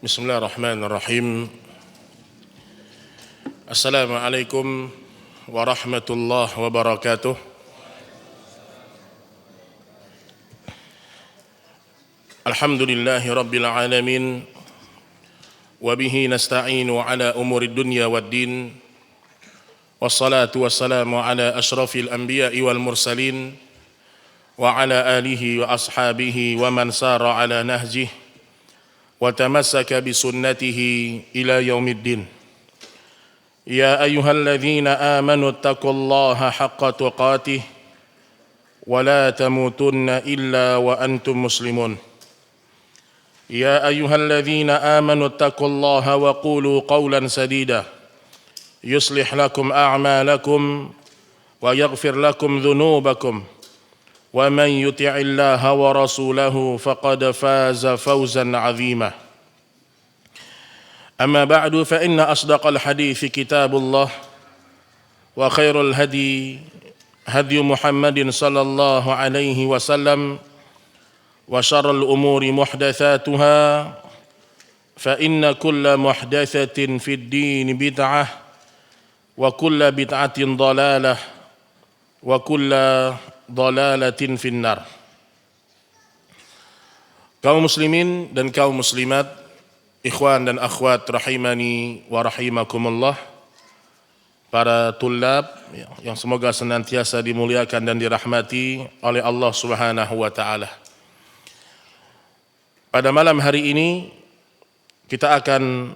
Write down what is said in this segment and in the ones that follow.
Bismillahirrahmanirrahim. Assalamualaikum warahmatullahi wabarakatuh. Alhamdulillahi rabbil alamin. Wabihi nasta'inu ala umurid dunya waddin. Wassalatu wassalamu ala ashrafil anbiya'i wal mursalin. Wa ala alihi wa ashabihi wa man sara ala nahjih wa tamassaka bisunnatihi ila yaumiddin. Ya ayyuhalladzina amanu taqullaha haqqa tuqatih wa la tamutunna illa wa antum muslimun. Ya ayyuhalladzina amanu taqullaha wa qulu qawlan sadida yuslih lakum a'malakum wa yaghfir lakum dhunubakum wa man yuti'illaha wa rasulahu faqad faza fawzan 'azima. Amma ba'du fa inna asdaqal hadithi kitabullah wa khairul hadi hadi Muhammadin sallallahu alaihi wasallam wa syarrul umuri muhdatsatuha fa inna kulla muhdatsatin fid din bid'ah wa kulla bid'atin dhalalah wa kulla dhalalatin finnar. Kaum muslimin dan kaum muslimat, ikhwan dan akhwat rahimani wa rahimakumullah, para tulab yang semoga senantiasa dimuliakan dan dirahmati oleh Allah Subhanahu wa taala. Pada malam hari ini kita akan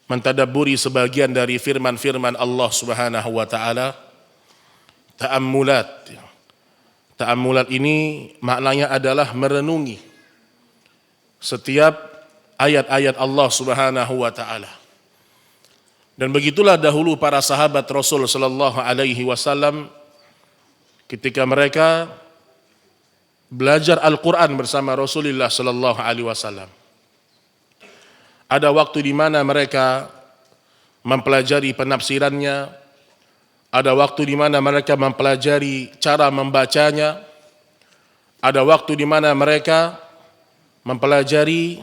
mentadabburi sebagian dari firman-firman Allah Subhanahu wa taala. Ta'ammulat. Ta'ammulat ini maknanya adalah merenungi setiap ayat-ayat Allah Subhanahu wa taala. Dan begitulah dahulu para sahabat Rasul sallallahu alaihi wasallam ketika mereka belajar Al-Qur'an bersama Rasulullah sallallahu alaihi wasallam. Ada waktu di mana mereka mempelajari penafsirannya, ada waktu di mana mereka mempelajari cara membacanya, ada waktu di mana mereka mempelajari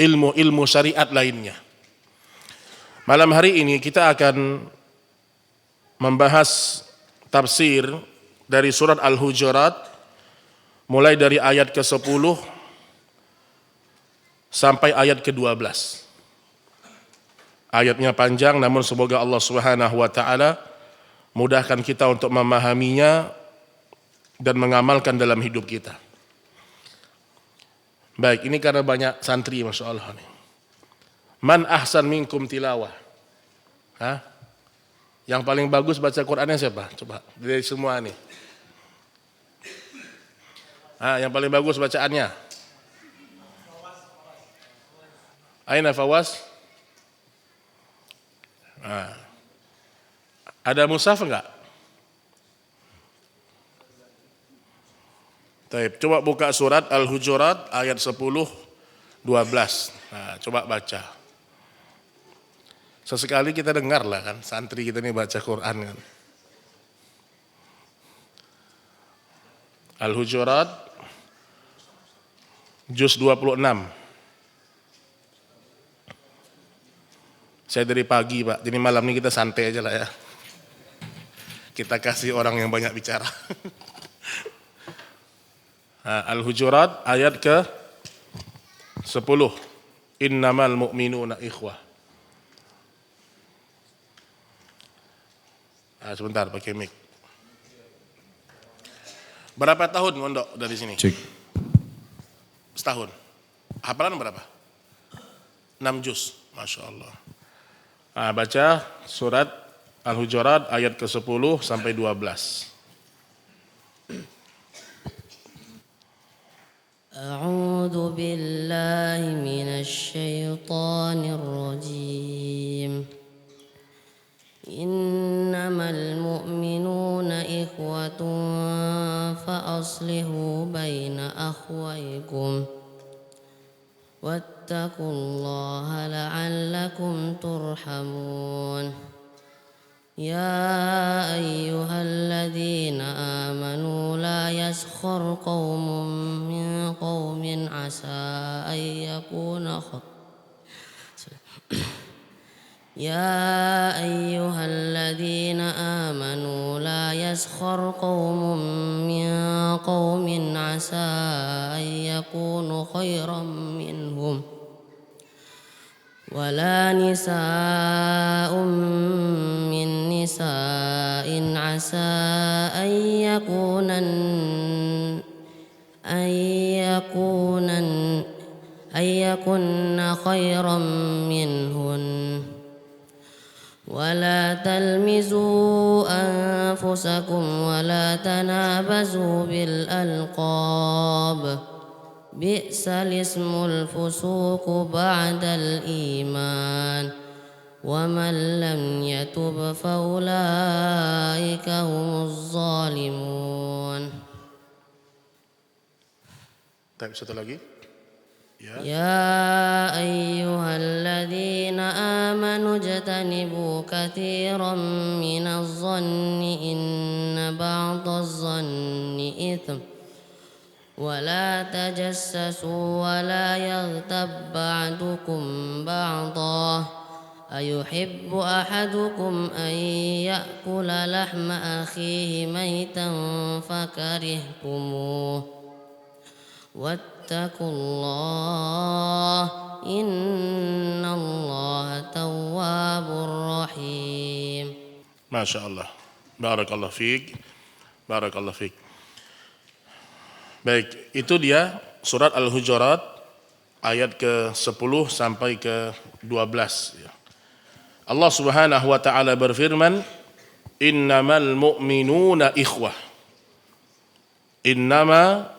ilmu-ilmu syariat lainnya. Malam hari ini kita akan membahas tafsir dari surat Al-Hujurat mulai dari ayat ke-10 sampai ayat ke-12. Ayatnya panjang, namun semoga Allah Subhanahu wa taala mudahkan kita untuk memahaminya dan mengamalkan dalam hidup kita. Baik, ini karena banyak santri, Masya Allah. Man ahsan minkum tilawah. Hah? Yang paling bagus baca Qur'annya siapa? Coba, dari semua nih. Yang paling bagus bacaannya? Aina Fawas? Ada mushaf enggak? Baik, coba buka surat Al-Hujurat ayat 10, 12. Coba baca. Sesekali kita dengar lah kan, santri kita ini baca Quran kan. Al-Hujurat juz 26. Saya dari pagi Pak, jadi malam ini kita santai aja lah ya. Kita kasih orang yang banyak bicara. Al-Hujurat ayat ke 10. Innamal mu'minuna ikhwah. Sebentar pakai mic. Berapa tahun mondok dari sini? Cek. Setahun. Hafalan berapa? 6 juz. Masya Allah. Baca surat Al-Hujurat ayat ke-10 sampai 12. A'udzu billahi minasy syaithanir rajim. Innamal mu'minuna ikhwatun fa aslihu baina akhwaykum wattaqullaha la'allakum turhamun. يا أيها الذين آمنوا لا يسخر قوم من قوم عسى أن يا أيها الذين آمنوا لا يسخر قوم من قوم عسى أن يكونوا خيرا منهم ولا نساء من نساء عسى أن يكن خيرا منهن ولا تلمزوا أنفسكم ولا تنابزوا بالألقاب بئس الاسم الفسوق بعد الإيمان ومن لم يتب فأولئك هم الظالمون. Tapi satu lagi. يا أيها الذين آمنوا اجتنبوا كثيرا من الظن إن بعض الظن إثم ولا تجسسوا ولا يغتب بعضكم بعضا أيحب أحدكم أن يأكل لحم أخيه ميتا فكرهتموه واتقوا الله إن الله تواب رحيم. Masya Allah. Barakallah fiik. Barakallah fiik. Baik, itu dia surat Al-Hujurat ayat ke-10 sampai ke-12 ya. Allah Subhanahu wa taala berfirman, "Innamal mu'minuna ikhwah." Innama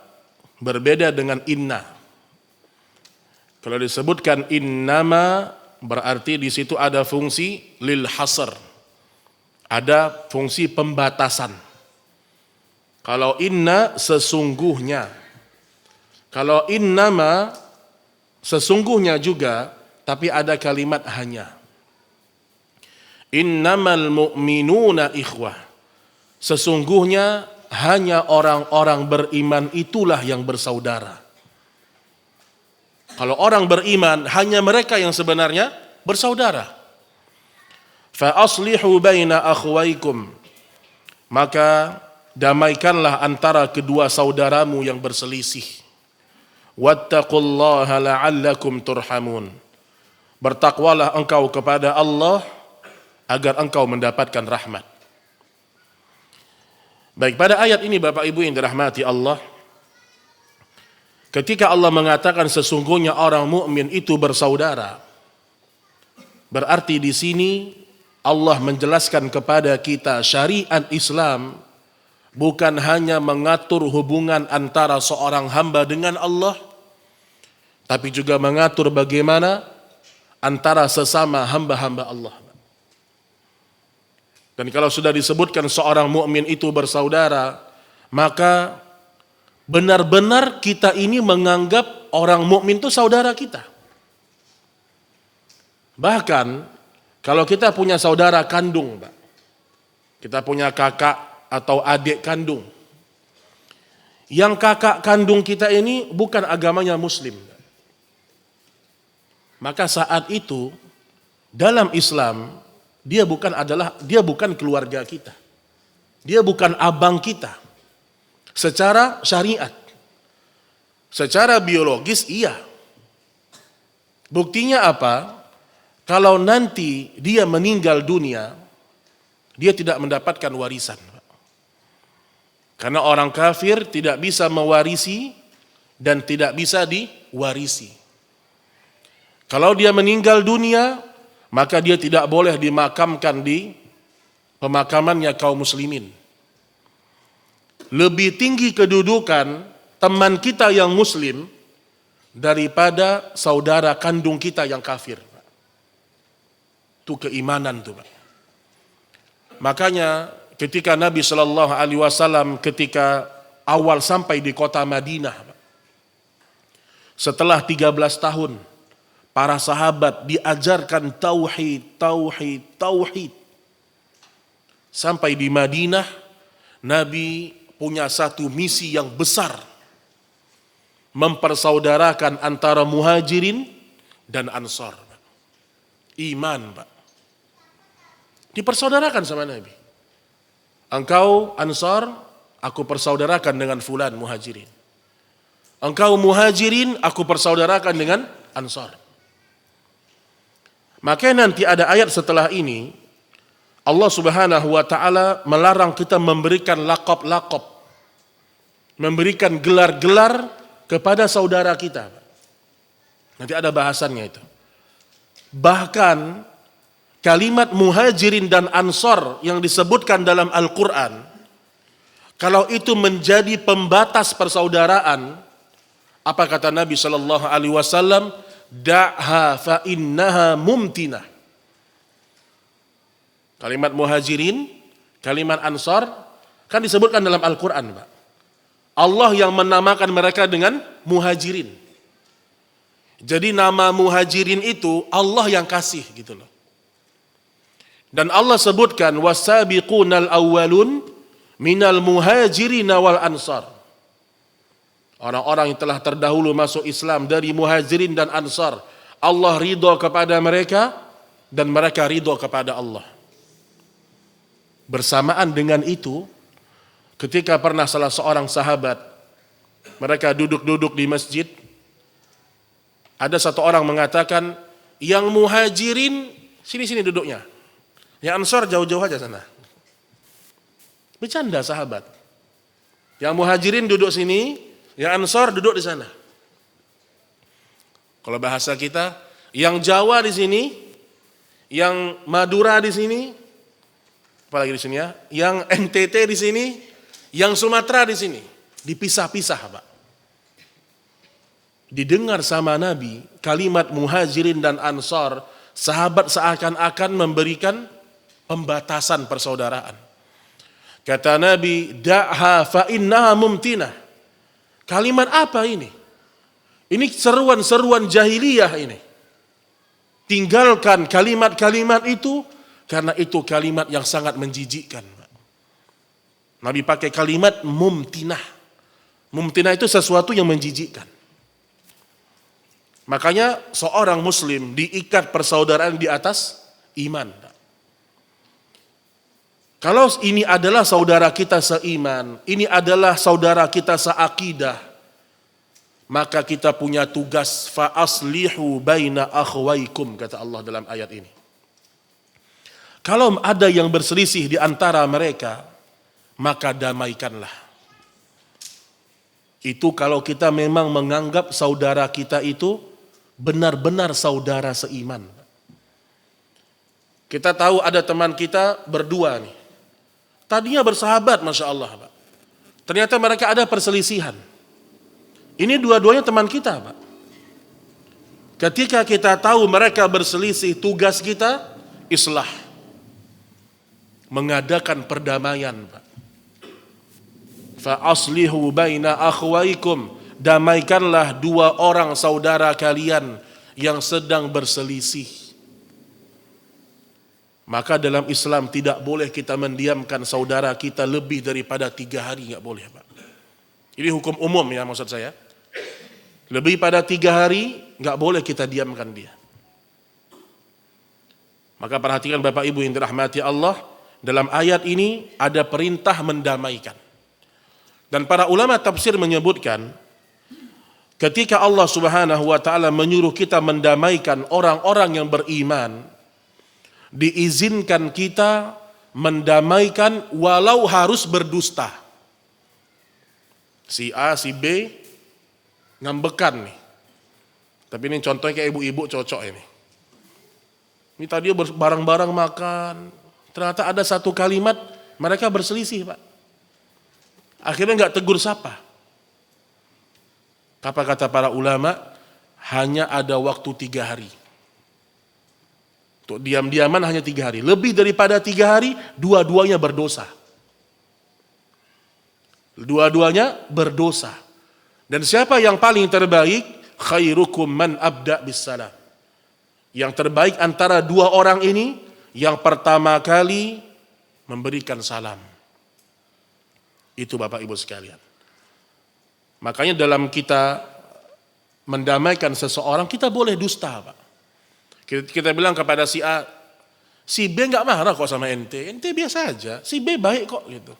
berbeda dengan inna. Kalau disebutkan innama berarti di situ ada fungsi lil hasr. Ada fungsi pembatasan. Kalau inna sesungguhnya. Kalau innama sesungguhnya juga, tapi ada kalimat hanya. Innamal mu'minuna ikhwah. Sesungguhnya hanya orang-orang beriman itulah yang bersaudara. Kalau orang beriman, hanya mereka yang sebenarnya bersaudara. Fa aslihu baina akhwaikum. Maka damaikanlah antara kedua saudaramu yang berselisih. Wattaqullaha la'allakum turhamun. Bertakwalah engkau kepada Allah agar engkau mendapatkan rahmat. Baik, pada ayat ini Bapak Ibu yang dirahmati Allah, ketika Allah mengatakan sesungguhnya orang mukmin itu bersaudara, berarti di sini Allah menjelaskan kepada kita syariat Islam bukan hanya mengatur hubungan antara seorang hamba dengan Allah, tapi juga mengatur bagaimana antara sesama hamba-hamba Allah. Dan kalau sudah disebutkan seorang mukmin itu bersaudara, maka benar-benar kita ini menganggap orang mukmin itu saudara kita. Bahkan kalau kita punya saudara kandung, kita punya kakak atau adik kandung, yang kakak kandung kita ini bukan agamanya Muslim, maka saat itu dalam Islam dia bukan keluarga kita. Dia bukan abang kita. Secara syariat. Secara biologis iya. Buktinya apa? Kalau nanti dia meninggal dunia, dia tidak mendapatkan warisan. Karena orang kafir tidak bisa mewarisi dan tidak bisa diwarisi. Kalau dia meninggal dunia, maka dia tidak boleh dimakamkan di pemakamannya kaum muslimin. Lebih tinggi kedudukan teman kita yang muslim daripada saudara kandung kita yang kafir. Itu keimanan tuh, Pak. Makanya ketika Nabi Shallallahu Alaihi Wasallam ketika awal sampai di kota Madinah, Pak, setelah 13 tahun para sahabat diajarkan tauhid. Sampai di Madinah, Nabi punya satu misi yang besar. Mempersaudarakan antara muhajirin dan ansar. Iman, Pak. Dipersaudarakan sama Nabi. Engkau Ansar, aku persaudarakan dengan fulan Muhajirin. Engkau Muhajirin, aku persaudarakan dengan Ansar. Maka nanti ada ayat setelah ini, Allah Subhanahu wa taala melarang kita memberikan laqab-laqab, memberikan gelar-gelar kepada saudara kita. Nanti ada bahasannya itu. Bahkan kalimat Muhajirin dan Ansar yang disebutkan dalam Al-Quran, kalau itu menjadi pembatas persaudaraan, apa kata Nabi Shallallahu Alaihi Wasallam? Da'ha fa innaha mumtinah. Kalimat Muhajirin, kalimat Ansar kan disebutkan dalam Al-Quran, Pak. Allah yang menamakan mereka dengan Muhajirin. Jadi nama Muhajirin itu Allah yang kasih gitu loh. Dan Allah sebutkan wasabiqunal awwalun minal muhajirin wal ansar. Orang-orang yang telah terdahulu masuk Islam dari Muhajirin dan Ansar, Allah ridho kepada mereka dan mereka ridho kepada Allah. Bersamaan dengan itu, ketika pernah salah seorang sahabat, mereka duduk-duduk di masjid, ada satu orang mengatakan, yang Muhajirin sini-sini duduknya, yang Ansar jauh-jauh aja sana. Bercanda sahabat. Yang Muhajirin duduk sini, yang Ansar duduk di sana. Kalau bahasa kita, yang Jawa di sini, yang Madura di sini, apalagi di sini ya, yang NTT di sini, yang Sumatera di sini, dipisah-pisah, Pak. Didengar sama Nabi kalimat Muhajirin dan Ansar, sahabat seakan-akan memberikan pembatasan persaudaraan. Kata Nabi, da'ha fa innaha mumtinah. Kalimat apa ini? Ini seruan-seruan jahiliyah ini. Tinggalkan kalimat-kalimat itu, karena itu kalimat yang sangat menjijikkan. Nabi pakai kalimat mumtinah. Mumtinah itu sesuatu yang menjijikkan. Makanya seorang muslim diikat persaudaraan di atas iman. Kalau ini adalah saudara kita seiman, ini adalah saudara kita seakidah, maka kita punya tugas fa aslihu baina akhwaikum, kata Allah dalam ayat ini. Kalau ada yang berselisih di antara mereka, maka damaikanlah. Itu kalau kita memang menganggap saudara kita itu benar-benar saudara seiman. Kita tahu ada teman kita berdua nih. Tadinya bersahabat, Masya Allah, Pak. Ternyata mereka ada perselisihan. Ini dua-duanya teman kita, Pak. Ketika kita tahu mereka berselisih, tugas kita islah. Mengadakan perdamaian, Pak. Fa aslihu baina akhwaikum. Damaikanlah dua orang saudara kalian yang sedang berselisih. Maka dalam Islam tidak boleh kita mendiamkan saudara kita lebih daripada 3 hari, nggak boleh, Pak. Ini hukum umum ya, maksud saya. Lebih pada 3 hari nggak boleh kita diamkan dia. Maka perhatikan Bapak Ibu yang dirahmati Allah, dalam ayat ini ada perintah mendamaikan. Dan para ulama tafsir menyebutkan, ketika Allah Subhanahu wa taala menyuruh kita mendamaikan orang-orang yang beriman, diizinkan kita mendamaikan walau harus berdusta. Si A, si B ngambekan nih. Tapi ini contohnya kayak ibu-ibu cocok ini. Ini tadi bareng-bareng makan, ternyata ada satu kalimat mereka berselisih, Pak. Akhirnya nggak tegur sapa. Apa kata para ulama? Hanya ada waktu 3 hari. Untuk diam-diaman hanya 3 hari. Lebih daripada 3 hari, dua-duanya berdosa. Dua-duanya berdosa. Dan siapa yang paling terbaik? Khairukum man abda bis salam. Yang terbaik antara 2 orang ini, yang pertama kali memberikan salam. Itu Bapak Ibu sekalian. Makanya dalam kita mendamaikan seseorang, kita boleh dusta, Pak. Kita bilang kepada si A, Si B nggak marah kok sama ente biasa aja, si B baik kok gitu.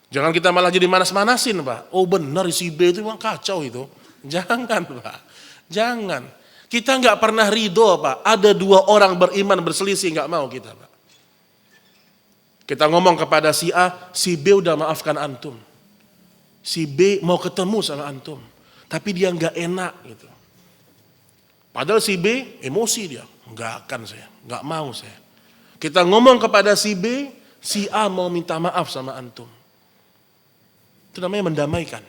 Jangan kita malah jadi manas-manasin Pak. Oh benar si B itu memang kacau itu. Jangan Pak, jangan. Kita nggak pernah ridho Pak, ada dua orang beriman berselisih nggak mau kita Pak. Kita ngomong kepada si A, si B udah maafkan antum. Si B mau ketemu sama antum, tapi dia nggak enak gitu. Padahal si B emosi dia, nggak akan saya, nggak mau saya. Kita ngomong kepada si B, si A mau minta maaf sama antum. Itu namanya mendamaikan.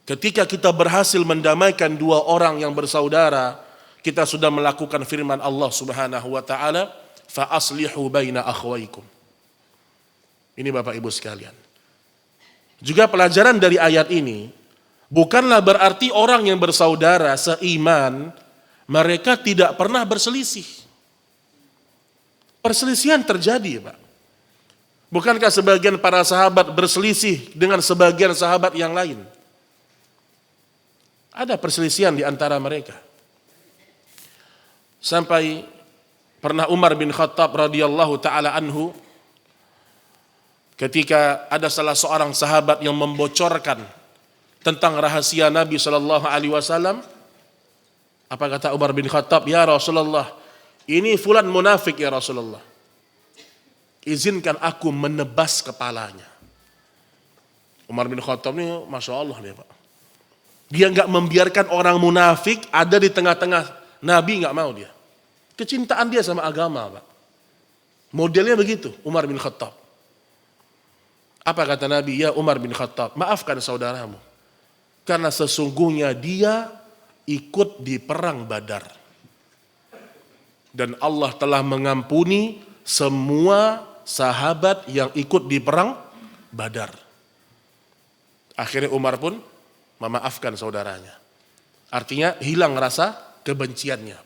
Ketika kita berhasil mendamaikan dua orang yang bersaudara, kita sudah melakukan firman Allah Subhanahu wa taala, fa aslihu baina akhwaikum. Ini Bapak Ibu sekalian. Juga pelajaran dari ayat ini, bukanlah berarti orang yang bersaudara seiman, mereka tidak pernah berselisih. Perselisihan terjadi, Pak. Bukankah sebagian para sahabat berselisih dengan sebagian sahabat yang lain? Ada perselisihan di antara mereka. Sampai pernah Umar bin Khattab radhiyallahu taala anhu, ketika ada salah seorang sahabat yang membocorkan tentang rahasia Nabi Shallallahu Alaihi Wasallam, apa kata Umar bin Khattab? Ya Rasulullah, ini fulan munafik ya Rasulullah. Izinkan aku menebas kepalanya. Umar bin Khattab ini Masya Allah dia Pak. Dia nggak membiarkan orang munafik ada di tengah-tengah Nabi, nggak mau dia. Kecintaan dia sama agama Pak. Modelnya begitu Umar bin Khattab. Apa kata Nabi? Ya Umar bin Khattab, maafkan saudaramu. Karena sesungguhnya dia ikut di perang Badar. Dan Allah telah mengampuni semua sahabat yang ikut di perang Badar. Akhirnya Umar pun memaafkan saudaranya. Artinya hilang rasa kebenciannya.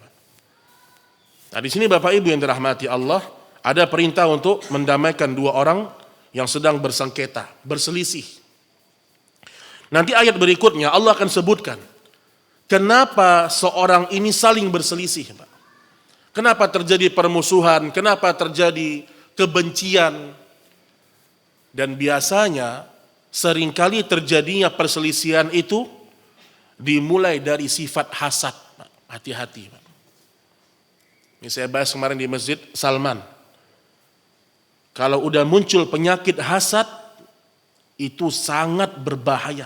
Nah di sini Bapak Ibu yang dirahmati Allah, ada perintah untuk mendamaikan dua orang yang sedang bersengketa, berselisih. Nanti ayat berikutnya Allah akan sebutkan kenapa seorang ini saling berselisih, Pak. Kenapa terjadi permusuhan, kenapa terjadi kebencian. Dan biasanya seringkali terjadinya perselisihan itu dimulai dari sifat hasad, Pak. Hati-hati, Pak. Ini saya bahas kemarin di Masjid Salman. Kalau udah muncul penyakit hasad, itu sangat berbahaya.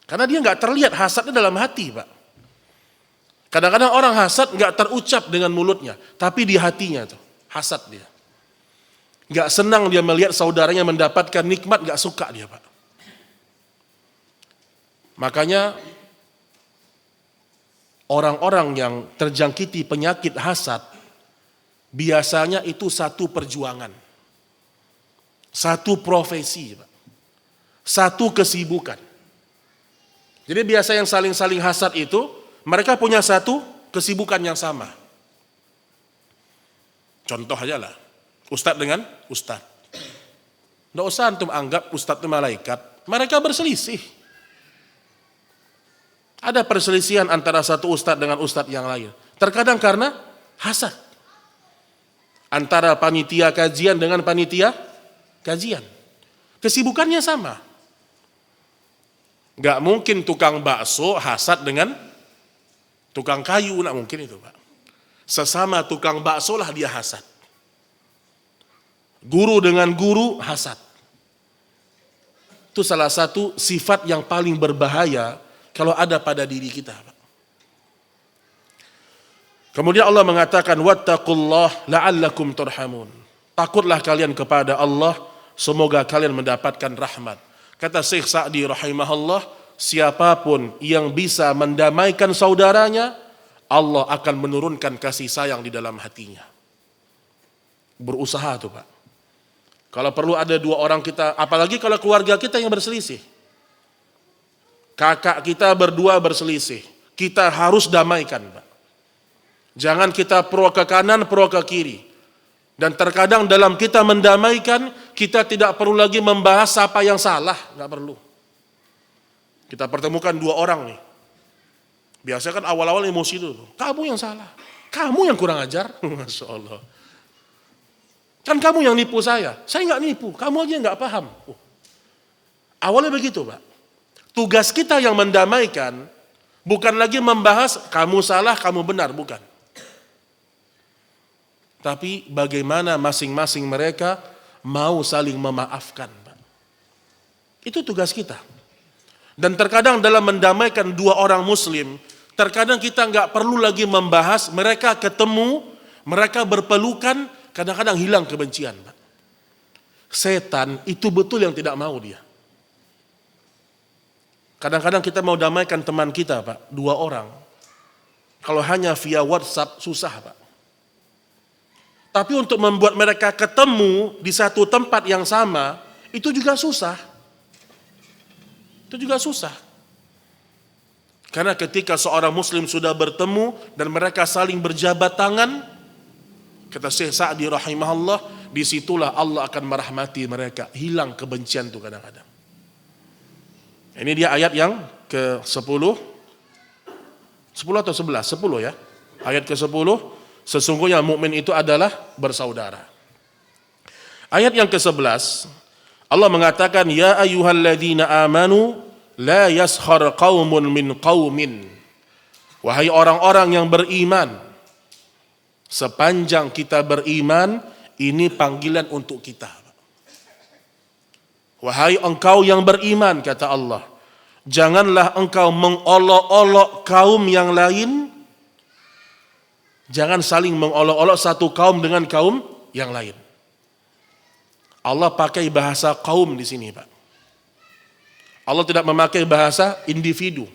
Karena dia nggak terlihat hasadnya dalam hati, Pak. Kadang-kadang orang hasad nggak terucap dengan mulutnya, tapi di hatinya tuh hasad dia. Nggak senang dia melihat saudaranya mendapatkan nikmat, nggak suka dia, Pak. Makanya orang-orang yang terjangkiti penyakit hasad, biasanya itu satu perjuangan, satu profesi, satu kesibukan. Jadi biasa yang saling-saling hasad itu, mereka punya satu kesibukan yang sama. Contoh aja lah, ustadz dengan ustadz. Nggak usah antum anggap ustadz itu malaikat, mereka berselisih. Ada perselisihan antara satu ustadz dengan ustadz yang lain. Terkadang karena hasad. Antara panitia kajian dengan panitia kajian. Kesibukannya sama. Gak mungkin tukang bakso hasad dengan tukang kayu, gak mungkin itu Pak. Sesama tukang bakso lah dia hasad. Guru dengan guru hasad. Itu salah satu sifat yang paling berbahaya kalau ada pada diri kita Pak. Kemudian Allah mengatakan wattaqullah la'allakum turhamun. Takutlah kalian kepada Allah, semoga kalian mendapatkan rahmat. Kata Syekh Sa'di rahimahullah, siapapun yang bisa mendamaikan saudaranya, Allah akan menurunkan kasih sayang di dalam hatinya. Berusaha tuh Pak. Kalau perlu ada dua orang kita, apalagi kalau keluarga kita yang berselisih. Kakak kita berdua berselisih, kita harus damaikan Pak. Jangan kita pro ke kanan, pro ke kiri. Dan terkadang dalam kita mendamaikan, kita tidak perlu lagi membahas siapa yang salah. Nggak perlu. Kita pertemukan dua orang nih. Biasanya kan awal-awal emosi dulu. Kamu yang salah. Kamu yang kurang ajar. Masya Allah. Kan kamu yang nipu saya nggak nipu, kamu aja nggak paham. Awalnya begitu Pak. Tugas kita yang mendamaikan bukan lagi membahas kamu salah, kamu benar, bukan. Tapi bagaimana masing-masing mereka mau saling memaafkan Pak. Itu tugas kita. Dan terkadang dalam mendamaikan dua orang muslim, terkadang kita nggak perlu lagi membahas mereka ketemu, mereka berpelukan, kadang-kadang hilang kebencian Pak. Setan itu betul yang tidak mau dia. Kadang-kadang kita mau damaikan teman kita Pak, dua orang. Kalau hanya via WhatsApp susah Pak. Tapi untuk membuat mereka ketemu di satu tempat yang sama, itu juga susah. Itu juga susah. Karena ketika seorang muslim sudah bertemu dan mereka saling berjabat tangan, kata Syekh Sa'di rahimahullah, disitulah Allah akan merahmati mereka. Hilang kebencian itu kadang-kadang. Ini dia ayat yang ke-10. 10 atau 11? 10 ya. Ayat ke-10, sesungguhnya mukmin itu adalah bersaudara. Ayat yang ke-11, Allah mengatakan, ya ayyuhalladzina amanu la yaskhar qaumun min qaumin. Wahai orang-orang yang beriman, sepanjang kita beriman, ini panggilan untuk kita. Wahai engkau yang beriman, kata Allah, janganlah engkau mengolok-olok kaum yang lain. Jangan saling mengolok-olok satu kaum dengan kaum yang lain. Allah pakai bahasa kaum di sini, Pak. Allah tidak memakai bahasa individu.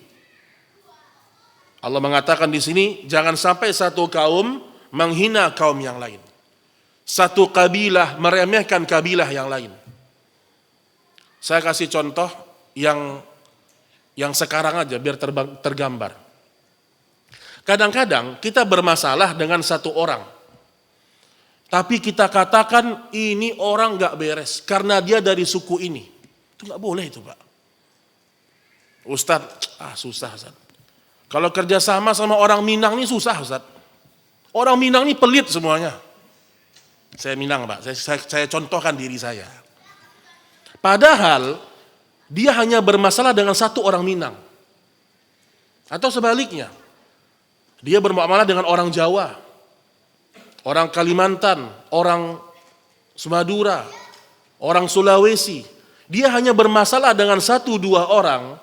Allah mengatakan di sini, jangan sampai satu kaum menghina kaum yang lain. Satu kabilah meremehkan kabilah yang lain. Saya kasih contoh yang sekarang aja biar tergambar. Kadang-kadang kita bermasalah dengan satu orang. Tapi kita katakan ini orang gak beres karena dia dari suku ini. Itu gak boleh itu Pak. Ustadz, susah Ustadz. Kalau kerjasama sama orang Minang ini susah Ustadz. Orang Minang ini pelit semuanya. Saya Minang Pak, saya contohkan diri saya. Padahal dia hanya bermasalah dengan satu orang Minang. Atau sebaliknya. Dia bermuamalah dengan orang Jawa, orang Kalimantan, orang Sumadura, orang Sulawesi. Dia hanya bermasalah dengan satu dua orang,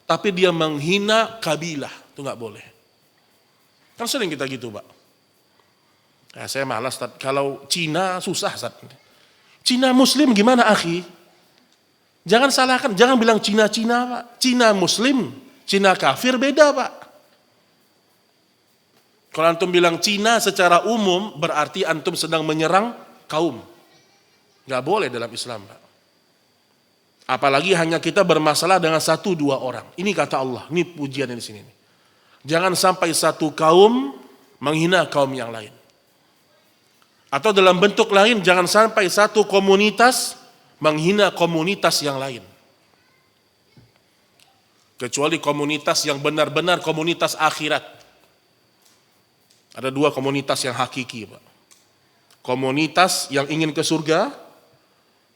tapi dia menghina kabilah. Itu nggak boleh. Kan sering kita gitu Pak. Nah, saya malas, Ustaz. Kalau Cina susah Ustaz. Cina Muslim gimana akhi? Jangan salahkan, jangan bilang Cina-Cina Pak. Cina Muslim, Cina kafir beda Pak. Kalau antum bilang Cina secara umum berarti antum sedang menyerang kaum. Gak boleh dalam Islam Pak. Apalagi hanya kita bermasalah dengan satu dua orang. Ini kata Allah, ini pujian di sini. Jangan sampai satu kaum menghina kaum yang lain. Atau dalam bentuk lain, jangan sampai satu komunitas menghina komunitas yang lain. Kecuali komunitas yang benar-benar komunitas akhirat. Ada dua komunitas yang hakiki, Pak. Komunitas yang ingin ke surga,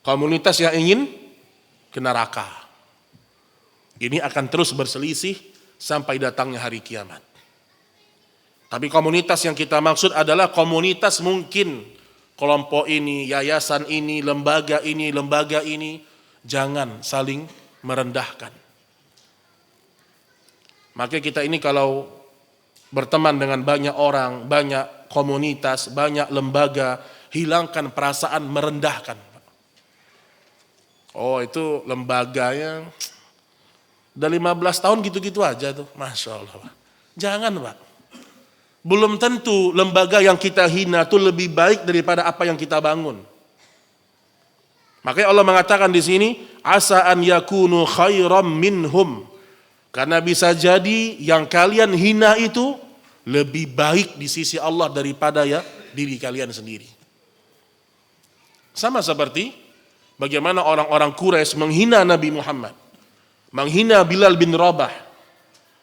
komunitas yang ingin ke neraka. Ini akan terus berselisih sampai datangnya hari kiamat. Tapi komunitas yang kita maksud adalah komunitas mungkin kelompok ini, yayasan ini, lembaga ini, jangan saling merendahkan. Maka kita ini kalau berteman dengan banyak orang, banyak komunitas, banyak lembaga, hilangkan perasaan merendahkan. Oh itu lembaganya udah 15 tahun gitu-gitu aja tuh, Masya Allah. Jangan Pak. Belum tentu lembaga yang kita hina itu lebih baik daripada apa yang kita bangun. Makanya Allah mengatakan di sini, asa an yakunu khairam minhum. Karena bisa jadi yang kalian hina itu lebih baik di sisi Allah daripada ya diri kalian sendiri. Sama seperti bagaimana orang-orang Quraisy menghina Nabi Muhammad, menghina Bilal bin Rabah,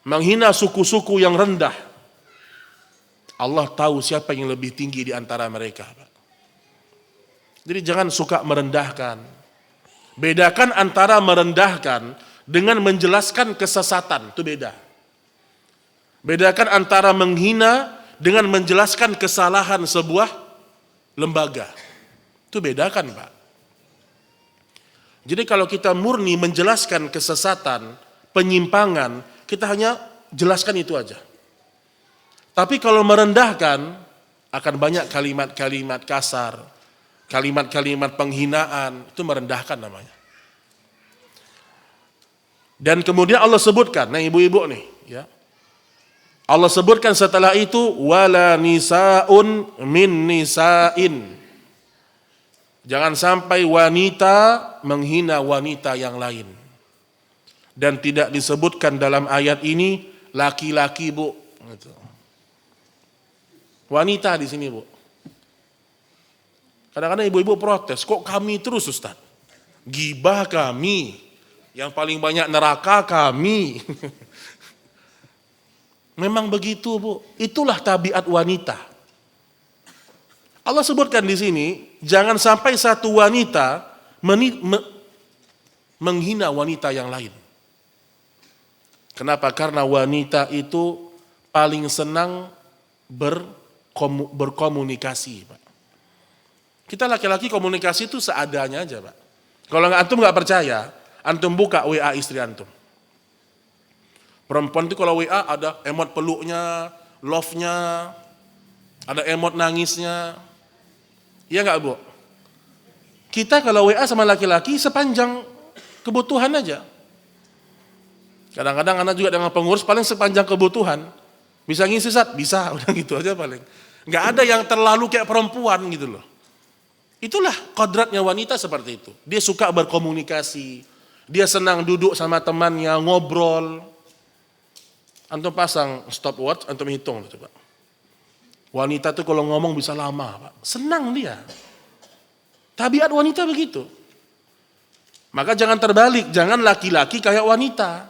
menghina suku-suku yang rendah. Allah tahu siapa yang lebih tinggi di antara mereka. Jadi jangan suka merendahkan. Bedakan antara merendahkan dengan menjelaskan kesesatan, itu beda. Bedakan antara menghina dengan menjelaskan kesalahan sebuah lembaga. Itu bedakan, Pak. Jadi kalau kita murni menjelaskan kesesatan, penyimpangan, kita hanya jelaskan itu aja. Tapi kalau merendahkan, akan banyak kalimat-kalimat kasar, kalimat-kalimat penghinaan, itu merendahkan namanya. Dan kemudian Allah sebutkan, nah ibu-ibu nih, ya. Allah sebutkan setelah itu wala nisaun min nisain. Jangan sampai wanita menghina wanita yang lain. Dan tidak disebutkan dalam ayat ini laki-laki, Bu. Wanita di sini, Bu. Kadang-kadang ibu-ibu protes, kok kami terus, Ustaz? Gibah kami, yang paling banyak neraka kami. Memang begitu, Bu. Itulah tabiat wanita. Allah sebutkan di sini, jangan sampai satu wanita menghina wanita yang lain. Kenapa? Karena wanita itu paling senang berkomunikasi, Pak. Kita laki-laki komunikasi itu seadanya aja, Pak. Kalau antum nggak percaya, antum buka WA istri antum. Perempuan itu kalau WA ada emot peluknya, love-nya, ada emot nangisnya. Iya nggak, Bu? Kita kalau WA sama laki-laki sepanjang kebutuhan aja. Kadang-kadang anak juga dengan pengurus paling sepanjang kebutuhan. Bisa ngisi, Sat? Bisa, udah gitu aja paling. Nggak ada yang terlalu kayak perempuan gitu loh. Itulah kodratnya wanita seperti itu. Dia suka berkomunikasi. Dia senang duduk sama temannya, ngobrol. Antum pasang stopwatch, antum hitung coba. Wanita tuh kalau ngomong bisa lama, Pak. Senang dia. Tabiat wanita begitu. Maka jangan terbalik, jangan laki-laki kayak wanita.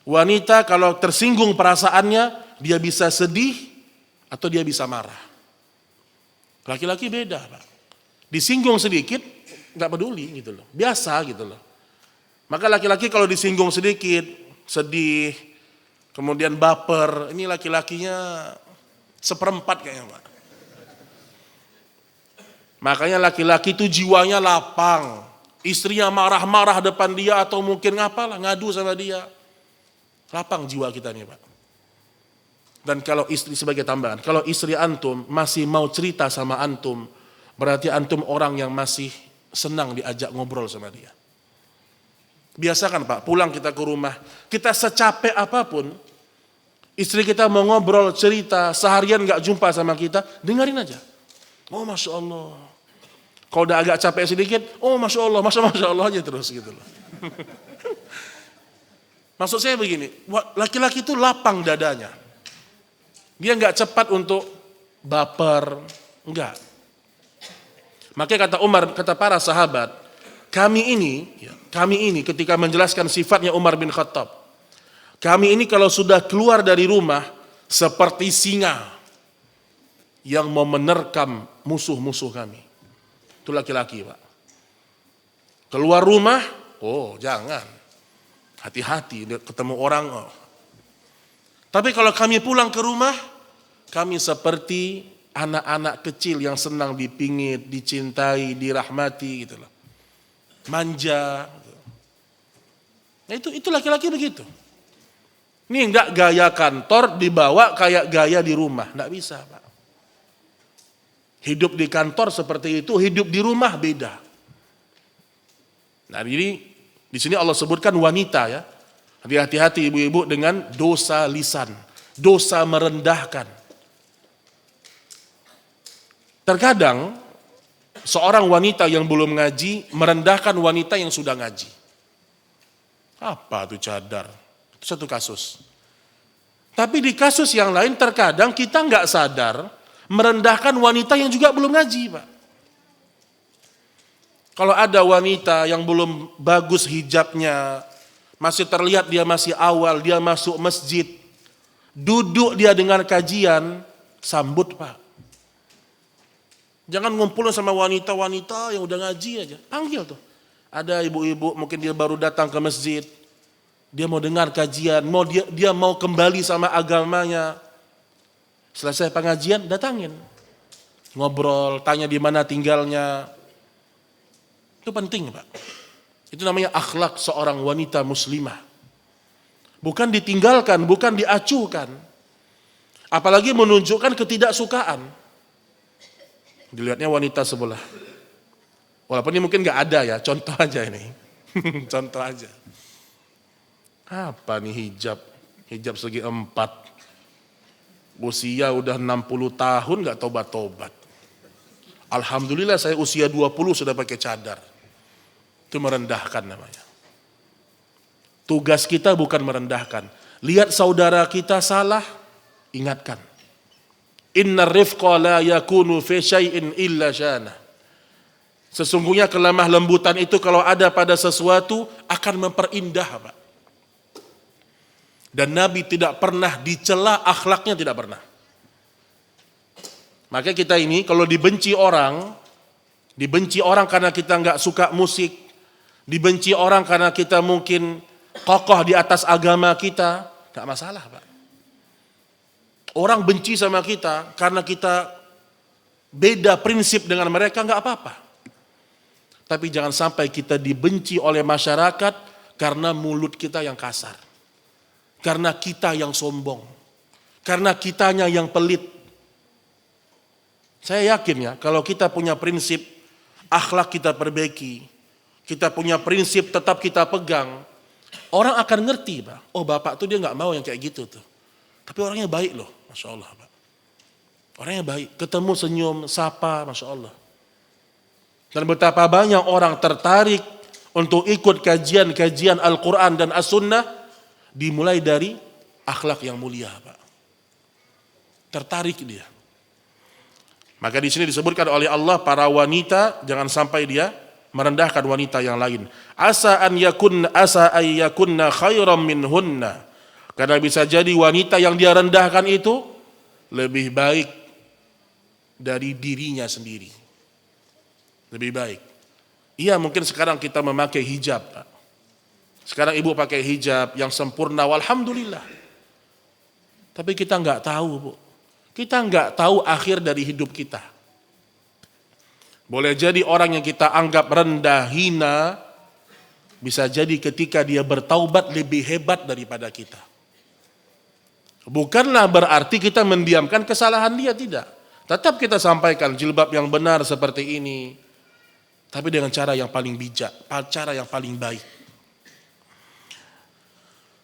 Wanita kalau tersinggung perasaannya, dia bisa sedih atau dia bisa marah. Laki-laki beda, Pak. Disinggung sedikit, nggak peduli gitu loh. Biasa gitu loh. Maka laki-laki kalau disinggung sedikit, sedih, kemudian baper, ini laki-lakinya seperempat kayaknya, Pak. Makanya laki-laki itu jiwanya lapang. Istrinya marah-marah depan dia atau mungkin ngapalah, ngadu sama dia. Lapang jiwa kita nih, Pak. Dan kalau istri, sebagai tambahan, kalau istri antum masih mau cerita sama antum, berarti antum orang yang masih senang diajak ngobrol sama dia. Biasakan, Pak, pulang kita ke rumah, kita secapek apapun, istri kita mau ngobrol, cerita, seharian gak jumpa sama kita, dengerin aja. Oh Masya Allah. Kalau udah agak capek sedikit, oh Masya Allah, Masya Allah aja terus gitu loh. Maksud saya begini, laki-laki itu lapang dadanya. Dia nggak cepat untuk baper, enggak. Makanya kata Umar, kata para sahabat, kami ini ketika menjelaskan sifatnya Umar bin Khattab, kami ini kalau sudah keluar dari rumah seperti singa yang mau menerkam musuh-musuh kami. Itu laki-laki, Pak. Keluar rumah, oh jangan, hati-hati ketemu orang. Oh. Tapi kalau kami pulang ke rumah, kami seperti anak-anak kecil yang senang dipingit, dicintai, dirahmati gitu loh. Manja. Nah itu laki-laki begitu. Ini enggak gaya kantor dibawa kayak gaya di rumah, enggak bisa, Pak. Hidup di kantor seperti itu, hidup di rumah beda. Nah, ini di sini Allah sebutkan wanita ya. Hati-hati ibu-ibu dengan dosa lisan, dosa merendahkan. Terkadang seorang wanita yang belum ngaji merendahkan wanita yang sudah ngaji. Apa tuh cadar? Itu satu kasus. Tapi di kasus yang lain terkadang kita nggak sadar merendahkan wanita yang juga belum ngaji, Pak. Kalau ada wanita yang belum bagus hijabnya, masih terlihat dia masih awal, dia masuk masjid, Duduk dia dengar kajian, sambut Pak. Jangan ngumpul sama wanita-wanita yang udah ngaji aja. Panggil tuh. Ada ibu-ibu mungkin dia baru datang ke masjid. Dia mau dengar kajian, dia mau kembali sama agamanya. Selesai pengajian, datangin. Ngobrol, tanya di mana tinggalnya. Itu penting Pak. Itu namanya akhlak seorang wanita muslimah. Bukan ditinggalkan, bukan diacuhkan. Apalagi menunjukkan ketidaksukaan. Dilihatnya wanita sebelah. Walaupun ini mungkin gak ada ya, contoh aja ini. Contoh aja. Apa nih hijab? Hijab segi 4. Usia udah 60 tahun gak tobat-tobat. Alhamdulillah saya usia 20 sudah pakai cadar. Itu merendahkan namanya. Tugas kita bukan merendahkan. Lihat saudara kita salah, ingatkan. Inna rifqa la yakunu fi syai'in illa syana. Sesungguhnya kelemah lembutan itu kalau ada pada sesuatu akan memperindah Pak. Dan Nabi tidak pernah dicela, akhlaknya tidak pernah. Maka kita ini kalau dibenci orang karena kita nggak suka musik, dibenci orang karena kita mungkin kokoh di atas agama kita, nggak masalah Pak. Orang benci sama kita karena kita beda prinsip dengan mereka, nggak apa-apa. Tapi jangan sampai kita dibenci oleh masyarakat karena mulut kita yang kasar. Karena kita yang sombong. Karena kitanya yang pelit. Saya yakin ya, kalau kita punya prinsip, akhlak kita perbaiki, kita punya prinsip tetap kita pegang, orang akan ngerti Pak. Oh bapak tuh dia nggak mau yang kayak gitu tuh. Tapi orangnya baik loh, Masya Allah Pak. Orangnya baik, ketemu senyum, sapa, Masya Allah. Dan betapa banyak orang tertarik untuk ikut kajian-kajian Al-Quran dan As-Sunnah, dimulai dari akhlak yang mulia Pak. Tertarik dia. Maka di sini disebutkan oleh Allah para wanita jangan sampai dia merendahkan wanita yang lain. Asa an yakunna khairam minhunna. Karena bisa jadi wanita yang dia rendahkan itu lebih baik dari dirinya sendiri. Lebih baik. Iya mungkin sekarang kita memakai hijab Pak. Sekarang ibu pakai hijab yang sempurna, alhamdulillah. Tapi kita nggak tahu Bu. Kita nggak tahu akhir dari hidup kita. Boleh jadi orang yang kita anggap rendah, hina, bisa jadi ketika dia bertaubat lebih hebat daripada kita. Bukanlah berarti kita mendiamkan kesalahan dia, tidak. Tetap kita sampaikan jilbab yang benar seperti ini. Tapi dengan cara yang paling bijak, cara yang paling baik.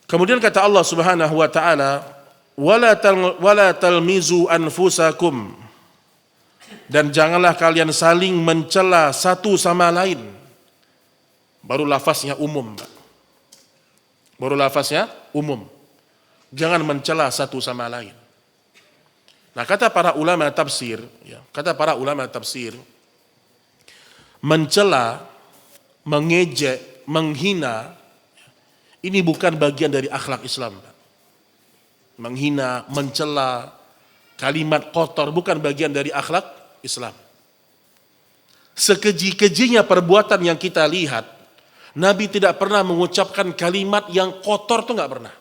Kemudian kata Allah Subhanahu wa taala, wala talmizu anfusakum, dan janganlah kalian saling mencela satu sama lain. Baru lafaznya umum. Baru lafaznya umum. Jangan mencela satu sama lain. Nah, kata para ulama tafsir, mencela, mengejek, menghina, ini bukan bagian dari akhlak Islam. Menghina, mencela, kalimat kotor bukan bagian dari akhlak Islam. Sekeji-kejinya perbuatan yang kita lihat, Nabi tidak pernah mengucapkan kalimat yang kotor, itu nggak pernah.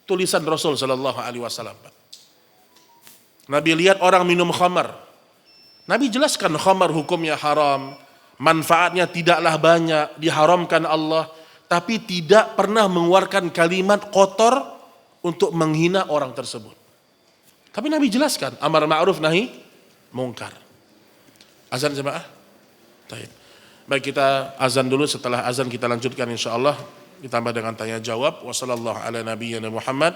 Tulisan Rasul Sallallahu Alaihi Wasallam. Nabi lihat orang minum khamar, Nabi jelaskan khamar hukumnya haram, manfaatnya tidaklah banyak, diharamkan Allah, tapi tidak pernah mengeluarkan kalimat kotor untuk menghina orang tersebut. Tapi Nabi jelaskan, amar ma'ruf nahi mungkar. Azan jemaah? Baik, kita azan dulu, setelah azan kita lanjutkan insyaallah ditambah dengan tanya jawab. Wassallallahu ala nabiyyina Muhammad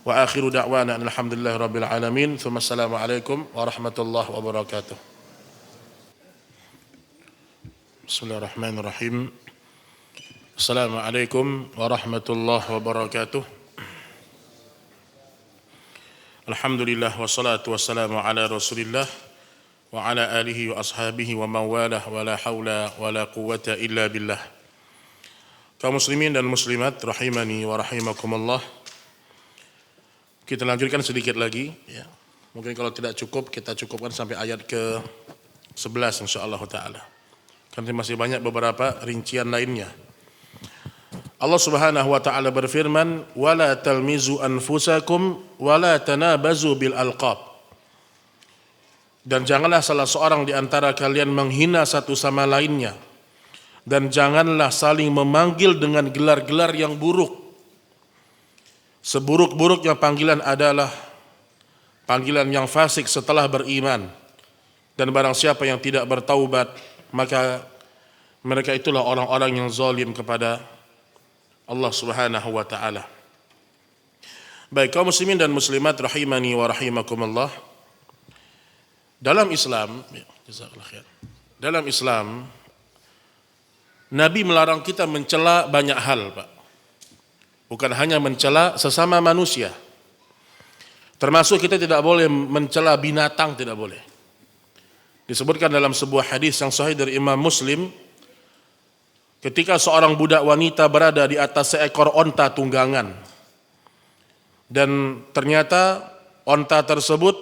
wa akhiru da'wana alhamdulillahirabbil alamin. Assalamualaikum warahmatullahi wabarakatuh. Bismillahirrahmanirrahim. Assalamualaikum warahmatullahi wabarakatuh. Alhamdulillah wassalatu wassalamu ala Rasulillah wa ala alihi wa ashabihi wa mawalah wa la haula wa la quwwata illa billah. Kaum muslimin dan muslimat rahimani wa rahimakumullah. Kita lanjutkan sedikit lagi. Ya. Mungkin kalau tidak cukup, kita cukupkan sampai ayat ke-11 insyaAllah ta'ala. Karena masih banyak beberapa rincian lainnya. Allah Subhanahu wa taala berfirman, "Wala talmizu anfusakum wala tanabazu bil alqab." Dan janganlah salah seorang di antara kalian menghina satu sama lainnya, dan janganlah saling memanggil dengan gelar-gelar yang buruk. Seburuk-buruknya panggilan adalah panggilan yang fasik setelah beriman, dan barang siapa yang tidak bertaubat, maka mereka itulah orang-orang yang zalim kepada Allah Subhanahu wa taala. Baik, kaum muslimin dan muslimat rahimani wa rahimakumullah. Dalam Islam, dalam Islam Nabi melarang kita mencela banyak hal, Pak. Bukan hanya mencela sesama manusia. Termasuk kita tidak boleh mencela binatang, tidak boleh. Disebutkan dalam sebuah hadis yang sahih dari Imam Muslim, ketika seorang budak wanita berada di atas seekor onta tunggangan, dan ternyata onta tersebut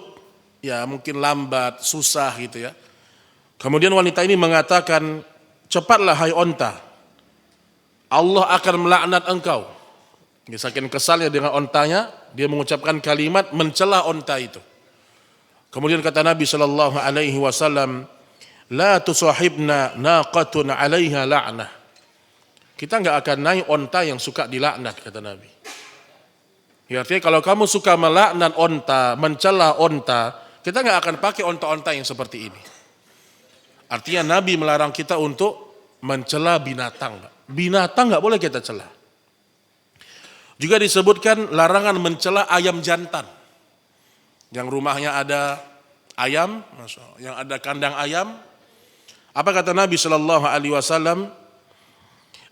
ya mungkin lambat, susah gitu ya. Kemudian wanita ini mengatakan, "Cepatlah hai onta, Allah akan melaknat engkau." Saking kesalnya dengan ontanya, dia mengucapkan kalimat mencela onta itu. Kemudian kata Nabi sallallahu alaihi wasallam, "La tusahibna naqatun 'alaiha la'nah." Kita enggak akan naik onta yang suka dilaknat, kata Nabi. Ya, artinya kalau kamu suka melaknat onta, mencela onta, kita enggak akan pakai onta-onta yang seperti ini. Artinya Nabi melarang kita untuk mencela binatang. Binatang enggak boleh kita cela. Juga disebutkan larangan mencela ayam jantan. Yang rumahnya ada ayam, yang ada kandang ayam. Apa kata Nabi sallallahu alaihi wasallam?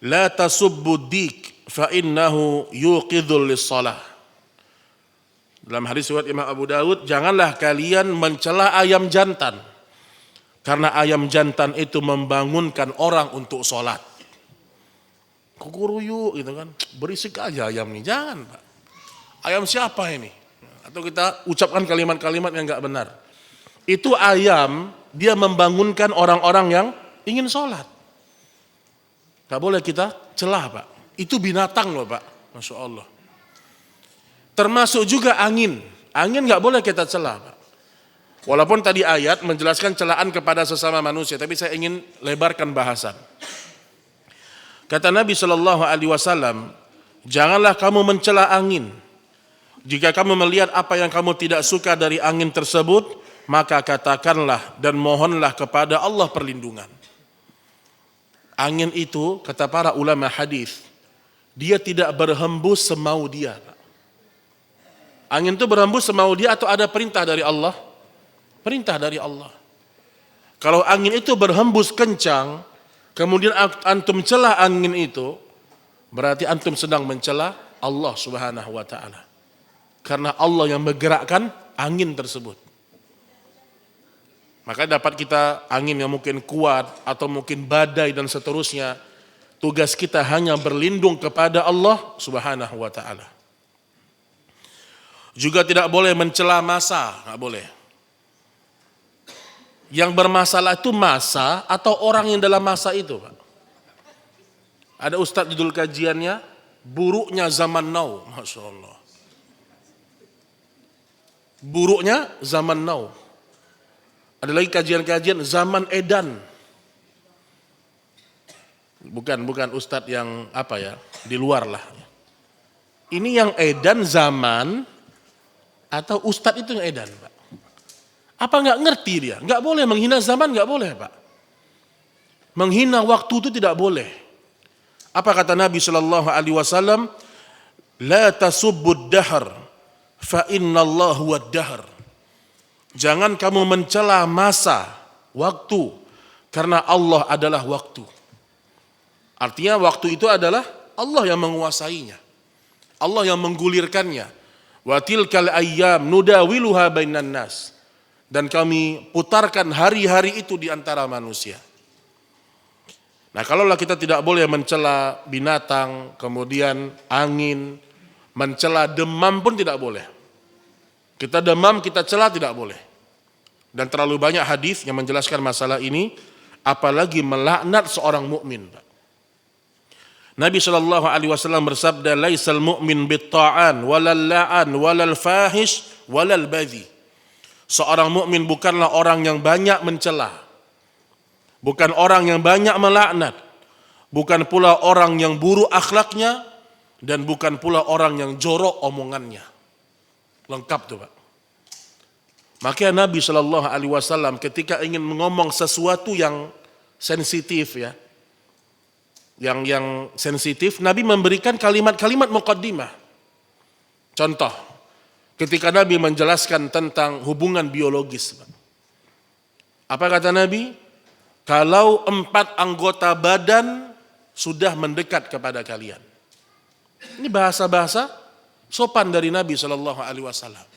La tasubbu dik fa innahu yuqidhul lis-shalah. Dalam hadis riwayat Imam Abu Dawud, janganlah kalian mencela ayam jantan, karena ayam jantan itu membangunkan orang untuk sholat. Kukuruyu gitu kan, berisik aja ayam nih, jangan Pak. Ayam siapa ini? Atau kita ucapkan kalimat-kalimat yang enggak benar. Itu ayam, dia membangunkan orang-orang yang ingin sholat. Gak boleh kita celah Pak. Itu binatang loh Pak, Masya Allah. Termasuk juga angin. Angin gak boleh kita celah Pak. Walaupun tadi ayat menjelaskan celaan kepada sesama manusia, tapi saya ingin lebarkan bahasan. Kata Nabi sallallahu alaihi wasallam, janganlah kamu mencela angin. Jika kamu melihat apa yang kamu tidak suka dari angin tersebut, maka katakanlah dan mohonlah kepada Allah perlindungan. Angin itu, kata para ulama hadis, dia tidak berhembus semau dia. Angin itu berhembus semau dia atau ada perintah dari Allah? Perintah dari Allah. Kalau angin itu berhembus kencang, kemudian antum celah angin itu, berarti antum sedang mencela Allah Subhanahu wa taala. Karena Allah yang menggerakkan angin tersebut. Maka dapat kita angin yang mungkin kuat atau mungkin badai dan seterusnya. Tugas kita hanya berlindung kepada Allah Subhanahu wa taala. Juga tidak boleh mencela massa, enggak boleh. Yang bermasalah itu massa atau orang yang dalam massa itu, Pak. Ada ustadz judul kajiannya, buruknya zaman now, Masya Allah. Buruknya zaman now. Ada lagi kajian-kajian zaman edan. Bukan ustadz yang apa ya, di luar lah. Ini yang edan zaman atau ustadz itu yang edan, Pak. Apa nggak ngerti dia? Nggak boleh menghina zaman, nggak boleh Pak. Menghina waktu itu tidak boleh. Apa kata Nabi Shallallahu Alaihi Wasallam? La tasubbud dahr, fa inna Allah huwad dahr. Jangan kamu mencela masa, waktu, karena Allah adalah waktu. Artinya waktu itu adalah Allah yang menguasainya, Allah yang menggulirkannya. Wa tilkal ayyam nudawiluha bainan nas. Dan kami putarkan hari-hari itu di antara manusia. Nah, kalaulah kita tidak boleh mencela binatang, kemudian angin, mencela demam pun tidak boleh. Kita demam, kita cela tidak boleh. Dan terlalu banyak hadis yang menjelaskan masalah ini, apalagi melaknat seorang mukmin. Nabi SAW bersabda, "Laisal mu'min bit-ta'an walal la'an walal fahish walal badhi." Seorang mukmin bukanlah orang yang banyak mencela, bukan orang yang banyak melaknat, bukan pula orang yang buruk akhlaknya, dan bukan pula orang yang jorok omongannya. Lengkap tuh, Pak. Makanya Nabi SAW ketika ingin ngomong sesuatu yang sensitif ya, yang sensitif, Nabi memberikan kalimat-kalimat muqaddimah. Contoh, ketika Nabi menjelaskan tentang hubungan biologis, apa kata Nabi? Kalau 4 anggota badan sudah mendekat kepada kalian. Ini bahasa-bahasa sopan dari Nabi SAW.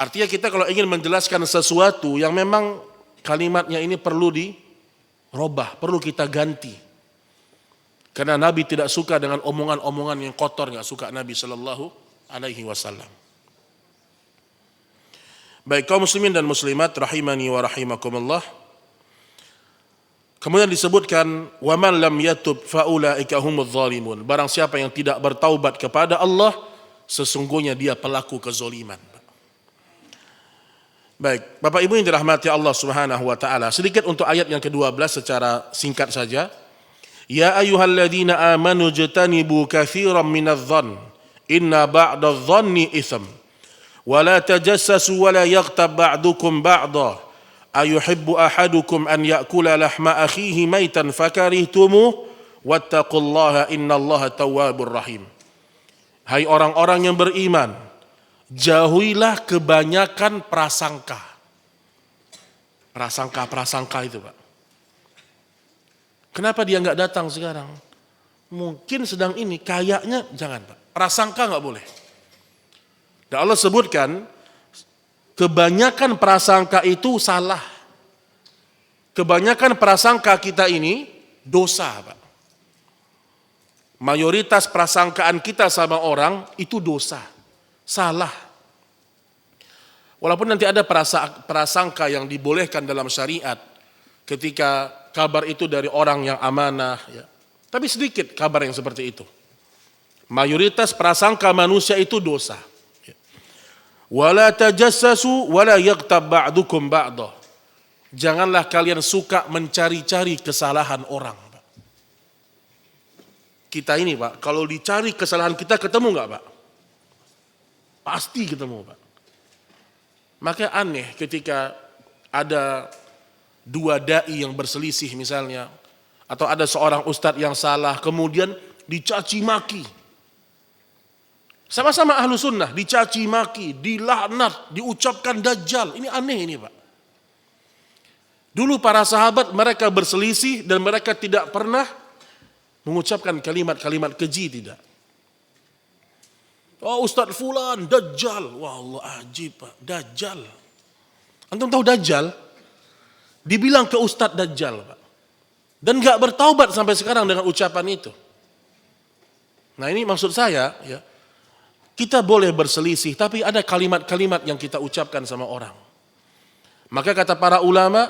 Artinya kita kalau ingin menjelaskan sesuatu yang memang kalimatnya ini perlu dirubah, perlu kita ganti. Karena Nabi tidak suka dengan omongan-omongan yang kotor, nggak suka Nabi SAW. Baik kaum muslimin dan muslimat rahimani wa rahimakumullah. Kemudian disebutkan wa man lam yatub faulaika humudz zalimun. Barang siapa yang tidak bertaubat kepada Allah, sesungguhnya dia pelaku kezaliman. Baik, Bapak Ibu yang dirahmati Allah Subhanahu wa taala. Sedikit untuk ayat yang ke-12 secara singkat saja. Ya ayyuhalladzina amanu jtanibu katsiran minadh-dhann inna ba'dadh-dhanni itsm. Wa la tajassasu wa la yaghtab ba'dukum ba'dha. Ayuhibbu ahadukum an ya'kula lahma akhihi maitan fakarihtumuh wattaqullaha innallaha tawwabur rahim. Hai orang-orang yang beriman, jauhilah kebanyakan prasangka. Prasangka itu, Pak. Kenapa dia nggak datang sekarang? Mungkin sedang ini, kayaknya jangan, Pak. Prasangka nggak boleh. Dan Allah sebutkan, kebanyakan prasangka itu salah. Kebanyakan prasangka kita ini dosa, Pak. Mayoritas prasangkaan kita sama orang itu dosa. Salah. Walaupun nanti ada prasangka yang dibolehkan dalam syariat ketika kabar itu dari orang yang amanah, ya. Tapi sedikit kabar yang seperti itu. Mayoritas prasangka manusia itu dosa. Wala tajassasu wala yaghtab ba'dukum ba'dha. Janganlah kalian suka mencari-cari kesalahan orang. Kita ini, Pak, kalau dicari kesalahan kita ketemu nggak, Pak? Pasti ketemu, Pak. Makanya aneh ketika ada 2 dai yang berselisih misalnya, atau ada seorang ustadz yang salah kemudian dicaci maki. Sama-sama ahlu sunnah, dicaci maki, dilaknat, diucapkan dajjal. Ini aneh ini, Pak. Dulu para sahabat mereka berselisih dan mereka tidak pernah mengucapkan kalimat-kalimat keji, tidak. Oh Ustadz Fulan, dajjal. Wah Allah ajib, Pak, dajjal. Antum tahu dajjal? Dibilang ke Ustadz dajjal, Pak. Dan gak bertaubat sampai sekarang dengan ucapan itu. Nah ini maksud saya, ya. Kita boleh berselisih, tapi ada kalimat-kalimat yang kita ucapkan sama orang. Maka kata para ulama,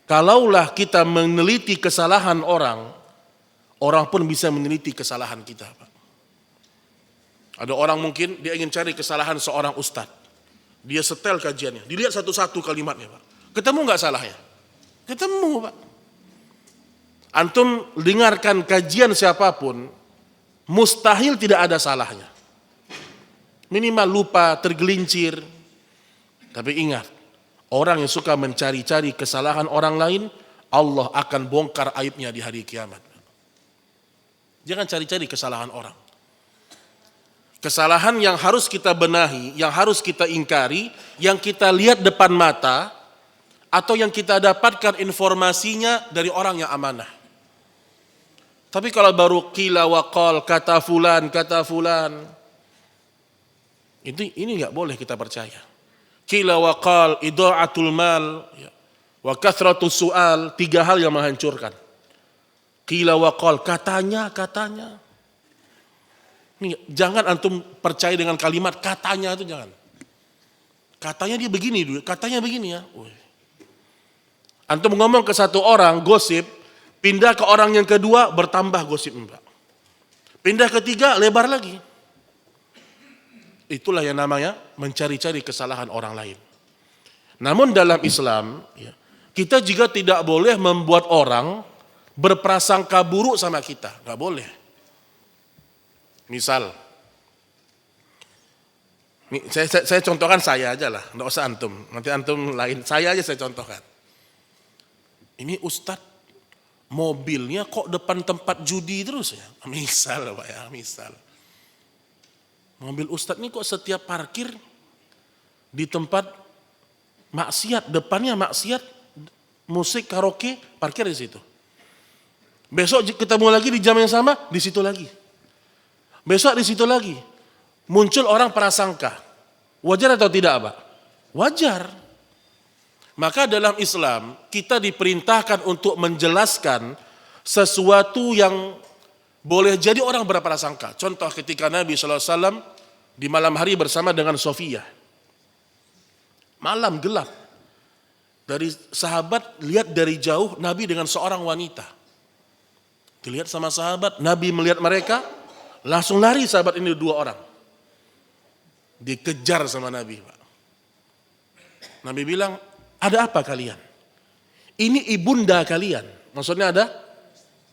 kalaulah kita meneliti kesalahan orang, orang pun bisa meneliti kesalahan kita, Pak. Ada orang mungkin dia ingin cari kesalahan seorang ustadz. Dia setel kajiannya, dilihat satu-satu kalimatnya, Pak. Ketemu nggak salahnya? Ketemu, Pak. Antum dengarkan kajian siapapun, mustahil tidak ada salahnya. Minimal lupa, tergelincir. Tapi ingat, orang yang suka mencari-cari kesalahan orang lain, Allah akan bongkar aibnya di hari kiamat. Jangan cari-cari kesalahan orang. Kesalahan yang harus kita benahi, yang harus kita ingkari, yang kita lihat depan mata, atau yang kita dapatkan informasinya dari orang yang amanah. Tapi kalau baru qila wa qal, kata fulan, ini nggak boleh kita percaya. Qila wa qal, idha'atul mal, wa kathratus su'al, 3 hal yang menghancurkan. Qila wa qal, katanya. Jangan antum percaya dengan kalimat katanya itu, jangan. katanya dia begini dulu, katanya begini ya. Antum ngomong ke satu orang, gosip, pindah ke orang yang kedua, bertambah gosip Pak. Pindah ketiga, lebar lagi. Itulah yang namanya mencari-cari kesalahan orang lain. Namun dalam Islam, kita juga tidak boleh membuat orang berprasangka buruk sama kita. Nggak boleh. Misal, saya contohkan saya aja lah, nggak usah antum. Nanti antum lain, saya aja saya contohkan. Ini Ustadz, mobilnya kok depan tempat judi terus ya? Misal Pak ya, misal. Mobil Ustadz ini kok setiap parkir di tempat maksiat, depannya maksiat, musik, karaoke, parkir di situ. Besok ketemu lagi di jam yang sama, di situ lagi. Besok di situ lagi. Muncul orang prasangka. Wajar atau tidak Pak? Wajar. Maka dalam Islam kita diperintahkan untuk menjelaskan sesuatu yang boleh jadi orang berprasangka. Contoh ketika Nabi SAW di malam hari bersama dengan Sofia. Malam gelap. Dari sahabat lihat dari jauh Nabi dengan seorang wanita. Dilihat sama sahabat, Nabi melihat mereka, langsung lari sahabat ini dua orang. Dikejar sama Nabi. Nabi bilang, ada apa kalian? Ini ibunda kalian. Maksudnya ada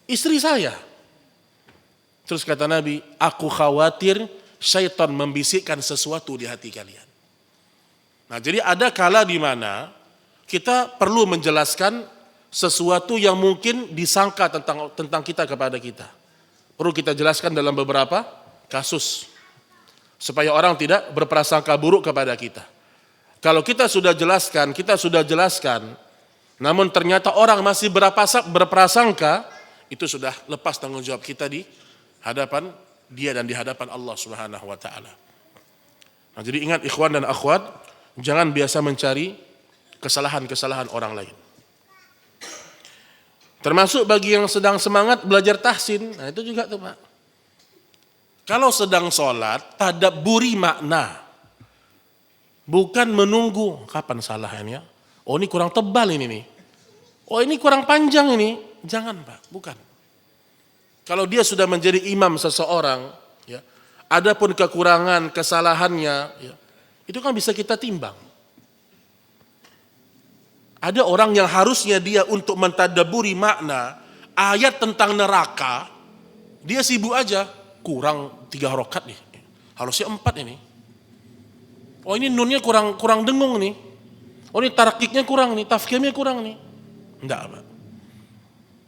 istri saya. Terus kata Nabi, aku khawatir syaitan membisikkan sesuatu di hati kalian. Nah, jadi ada kala di mana kita perlu menjelaskan sesuatu yang mungkin disangka tentang kita kepada kita. Perlu kita jelaskan dalam beberapa kasus supaya orang tidak berprasangka buruk kepada kita. Kalau kita sudah jelaskan, namun ternyata orang masih berprasangka, itu sudah lepas tanggung jawab kita di hadapan dia dan di hadapan Allah Subhanahu wa taala. Nah, jadi ingat ikhwan dan akhwat, jangan biasa mencari kesalahan-kesalahan orang lain. Termasuk bagi yang sedang semangat belajar tahsin, nah itu juga tuh Pak. Kalau sedang sholat, tadabburi makna. Bukan menunggu, kapan salahnya? Oh ini kurang tebal ini nih. Oh ini kurang panjang ini. Jangan Pak, bukan. Kalau dia sudah menjadi imam seseorang, ya, adapun kekurangan, kesalahannya, ya, itu kan bisa kita timbang. Ada orang yang harusnya dia untuk mentadabburi makna ayat tentang neraka, dia sibuk aja, kurang 3 rakaat nih, harusnya 4 ini. Oh ini nunnya kurang dengung nih. Oh ini tarakiknya kurang nih, tafkhimnya kurang nih. Enggak Pak.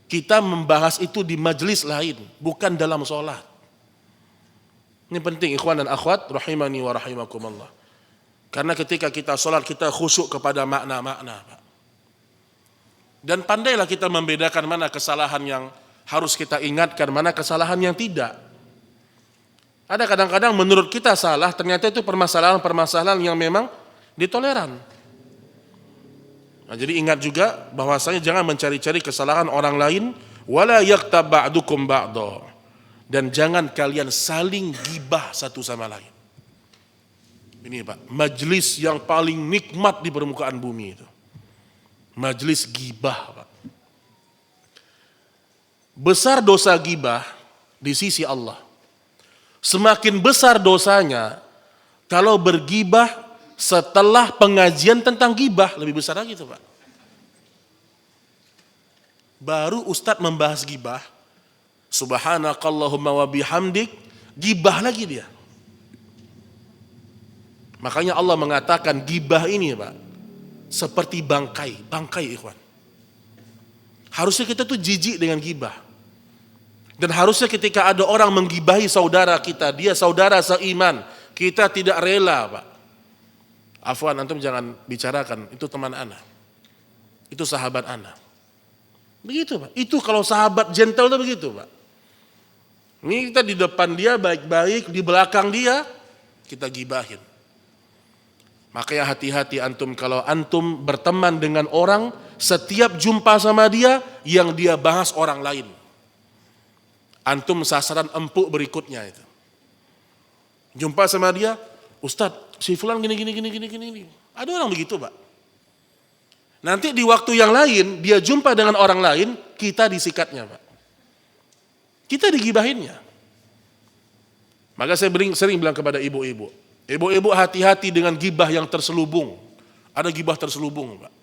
Kita membahas itu di majelis lain, bukan dalam sholat. Ini penting ikhwan dan akhwat, rahimani wa rahimakumullah. Karena ketika kita sholat, kita khusyuk kepada makna-makna Pak. Dan pandailah kita membedakan mana kesalahan yang harus kita ingatkan, mana kesalahan yang tidak. Ada kadang-kadang menurut kita salah, ternyata itu permasalahan-permasalahan yang memang ditoleran. Nah, jadi ingat juga bahwasanya jangan mencari-cari kesalahan orang lain, wala yaktab ba'dukum ba'da. Dan jangan kalian saling gibah satu sama lain. Ini Pak, majelis yang paling nikmat di permukaan bumi itu. Majelis gibah Pak. Besar dosa gibah di sisi Allah. Semakin besar dosanya kalau bergibah setelah pengajian tentang gibah, lebih besar lagi tuh Pak. Baru Ustadz membahas gibah, subhanakallahumma wa bihamdik, gibah lagi dia. Makanya Allah mengatakan gibah ini Pak, seperti bangkai ikhwan. Harusnya kita tuh jijik dengan gibah. Dan harusnya ketika ada orang menggibahi saudara kita, dia saudara seiman, kita tidak rela Pak. Afwan, antum jangan bicarakan, itu teman ana. Itu sahabat ana. Begitu Pak, itu kalau sahabat gentle itu begitu Pak. Ini kita di depan dia baik-baik, di belakang dia kita gibahin. Makanya hati-hati antum kalau antum berteman dengan orang, setiap jumpa sama dia, yang dia bahas orang lain. Antum sasaran empuk berikutnya itu. Jumpa sama dia, Ustadz, si fulan gini. Ada orang begitu, Pak. Nanti di waktu yang lain, dia jumpa dengan orang lain, kita disikatnya, Pak. Kita digibahinnya. Maka saya sering bilang kepada ibu-ibu, ibu-ibu hati-hati dengan gibah yang terselubung. Ada gibah terselubung, Pak.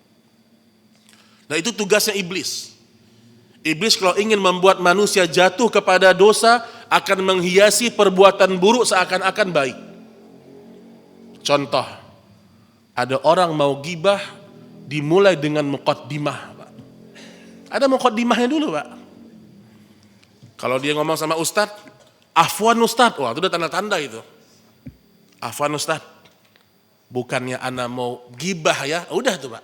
Nah itu tugasnya iblis. Iblis kalau ingin membuat manusia jatuh kepada dosa, akan menghiasi perbuatan buruk seakan-akan baik. Contoh, ada orang mau gibah, dimulai dengan muqaddimah, Pak. Ada muqaddimahnya dulu, Pak. Kalau dia ngomong sama ustadz, afwan ustadz, wah itu udah tanda-tanda itu. Afwan ustadz, bukannya ana mau gibah ya, udah tuh Pak.